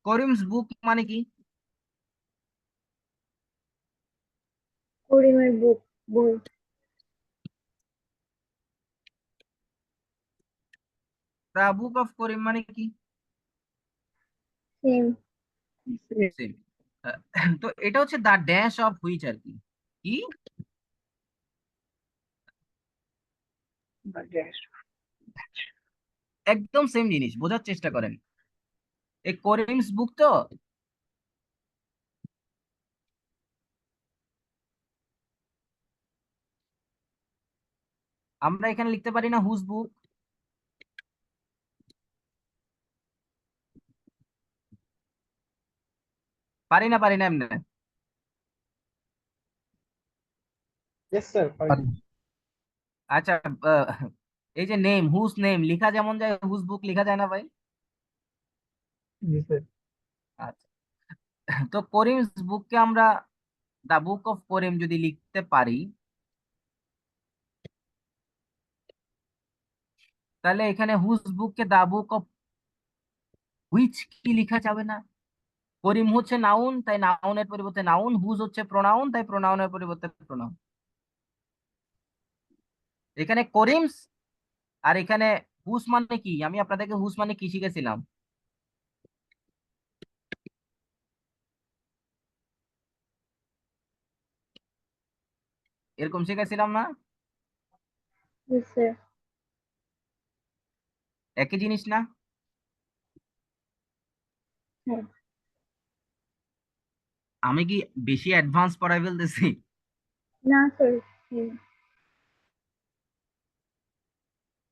করিমস বুক মানে কি? করিমের বুক, বই। দা বুক অফ করিম মানে কি? সেম। সেম। তো এটা হচ্ছে দা ড্যাশ অফ হুইচ আর কি। কি? একদম সেম জিনিস, বোঝার চেষ্টা করেন। এই করিমস বুক তো, আমরা এখানে লিখতে পারি না হুজ বুক? পারি না এমনি? ইয়েস স্যার, পারি। আচ্ছা, আহ, এই যে নেম, হুজ নেম লিখা যেমন যায়, হুজ বুক লিখা যায় না ভাই? জি স্যার। আচ্ছা, তো করিমস বুককে আমরা দা বুক অফ করিম যদি লিখতে পারি, তাহলে এখানে হুজ বুককে দা বুক অফ হুইচ কি লিখা যাবে না? করিম হচ্ছে নাউন, তাই নাউনের পরিবর্তে নাউন, হুজ হচ্ছে প্রোনাউন, তাই প্রোনাউনের পরিবর্তে প্রোনাউন। এখানে করিমস আর এখানে হুজ মানে কি? আমি আপনাদেরকে হুজ মানে কি শিখেছিলাম? এরকম শিখেছিলাম না? Yes sir. একই জিনিস না? হ্যাঁ। আমি কি বেশি অ্যাডভান্স পড়াই ফেলতেছি? না স্যার। হ্যাঁ।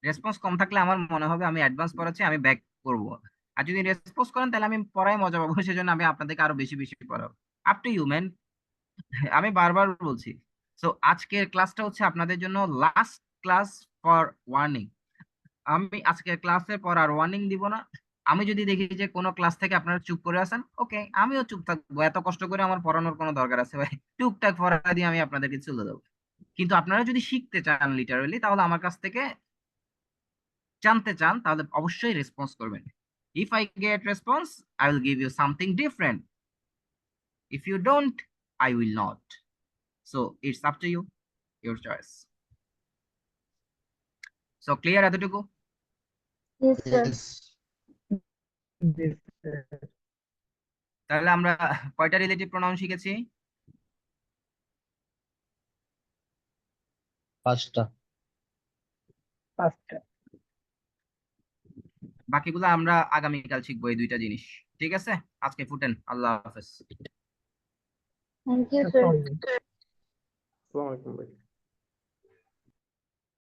রেসপন্স কম থাকলে আমার মনে হবে আমি অ্যাডভান্স পড়াচ্ছি, আমি ব্যাক করব। আর যদি রেসপন্স করেন তাহলে আমি পড়াই মজা পাবো, সেজন্য আমি আপনাদেরকে আরো বেশি বেশি পড়াবো। Up to you man. আমি বারবার বলছি। সো আজকের ক্লাসটা হচ্ছে আপনাদের জন্য লাস্ট ক্লাস ফর ওয়ার্নিং। আমি আজকের ক্লাসের পর আর ওয়ার্নিং দিব না। আমি যদি দেখি যে কোনো ক্লাস থেকে আপনারা চুপ করে আছেন, ওকে, আমিও চুপ থাকবো। এত কষ্ট করে আমার পড়ানোর কোনো দরকার আছে ভাই? টুকটাক পড়া দিয়ে আমি আপনাদেরকে চলে দেবো। কিন্তু আপনারা যদি শিখতে চান লিটারালি, তাহলে আমার কাছ থেকে জানতে চান, তাহলে অবশ্যই রেসপন্স করবেন। If I get response, I will give you something different. If you don't, I will not. So it's up to you, your choice. So clear এতটুকু? Yes, sir. Yes. Yes, sir. তাহলে আমরা কয়টা relative pronoun শিখেছি? 5টা। পাঁচটা। বাকিগুলো আমরা আগামীকাল শিখবো এই দুইটা জিনিস। ঠিক আছে, আজকে ফুটেন। আল্লাহ হাফেজ। Thank you, sir. আসসালামু আলাইকুম। আসসালামু আলাইকুম ভাই।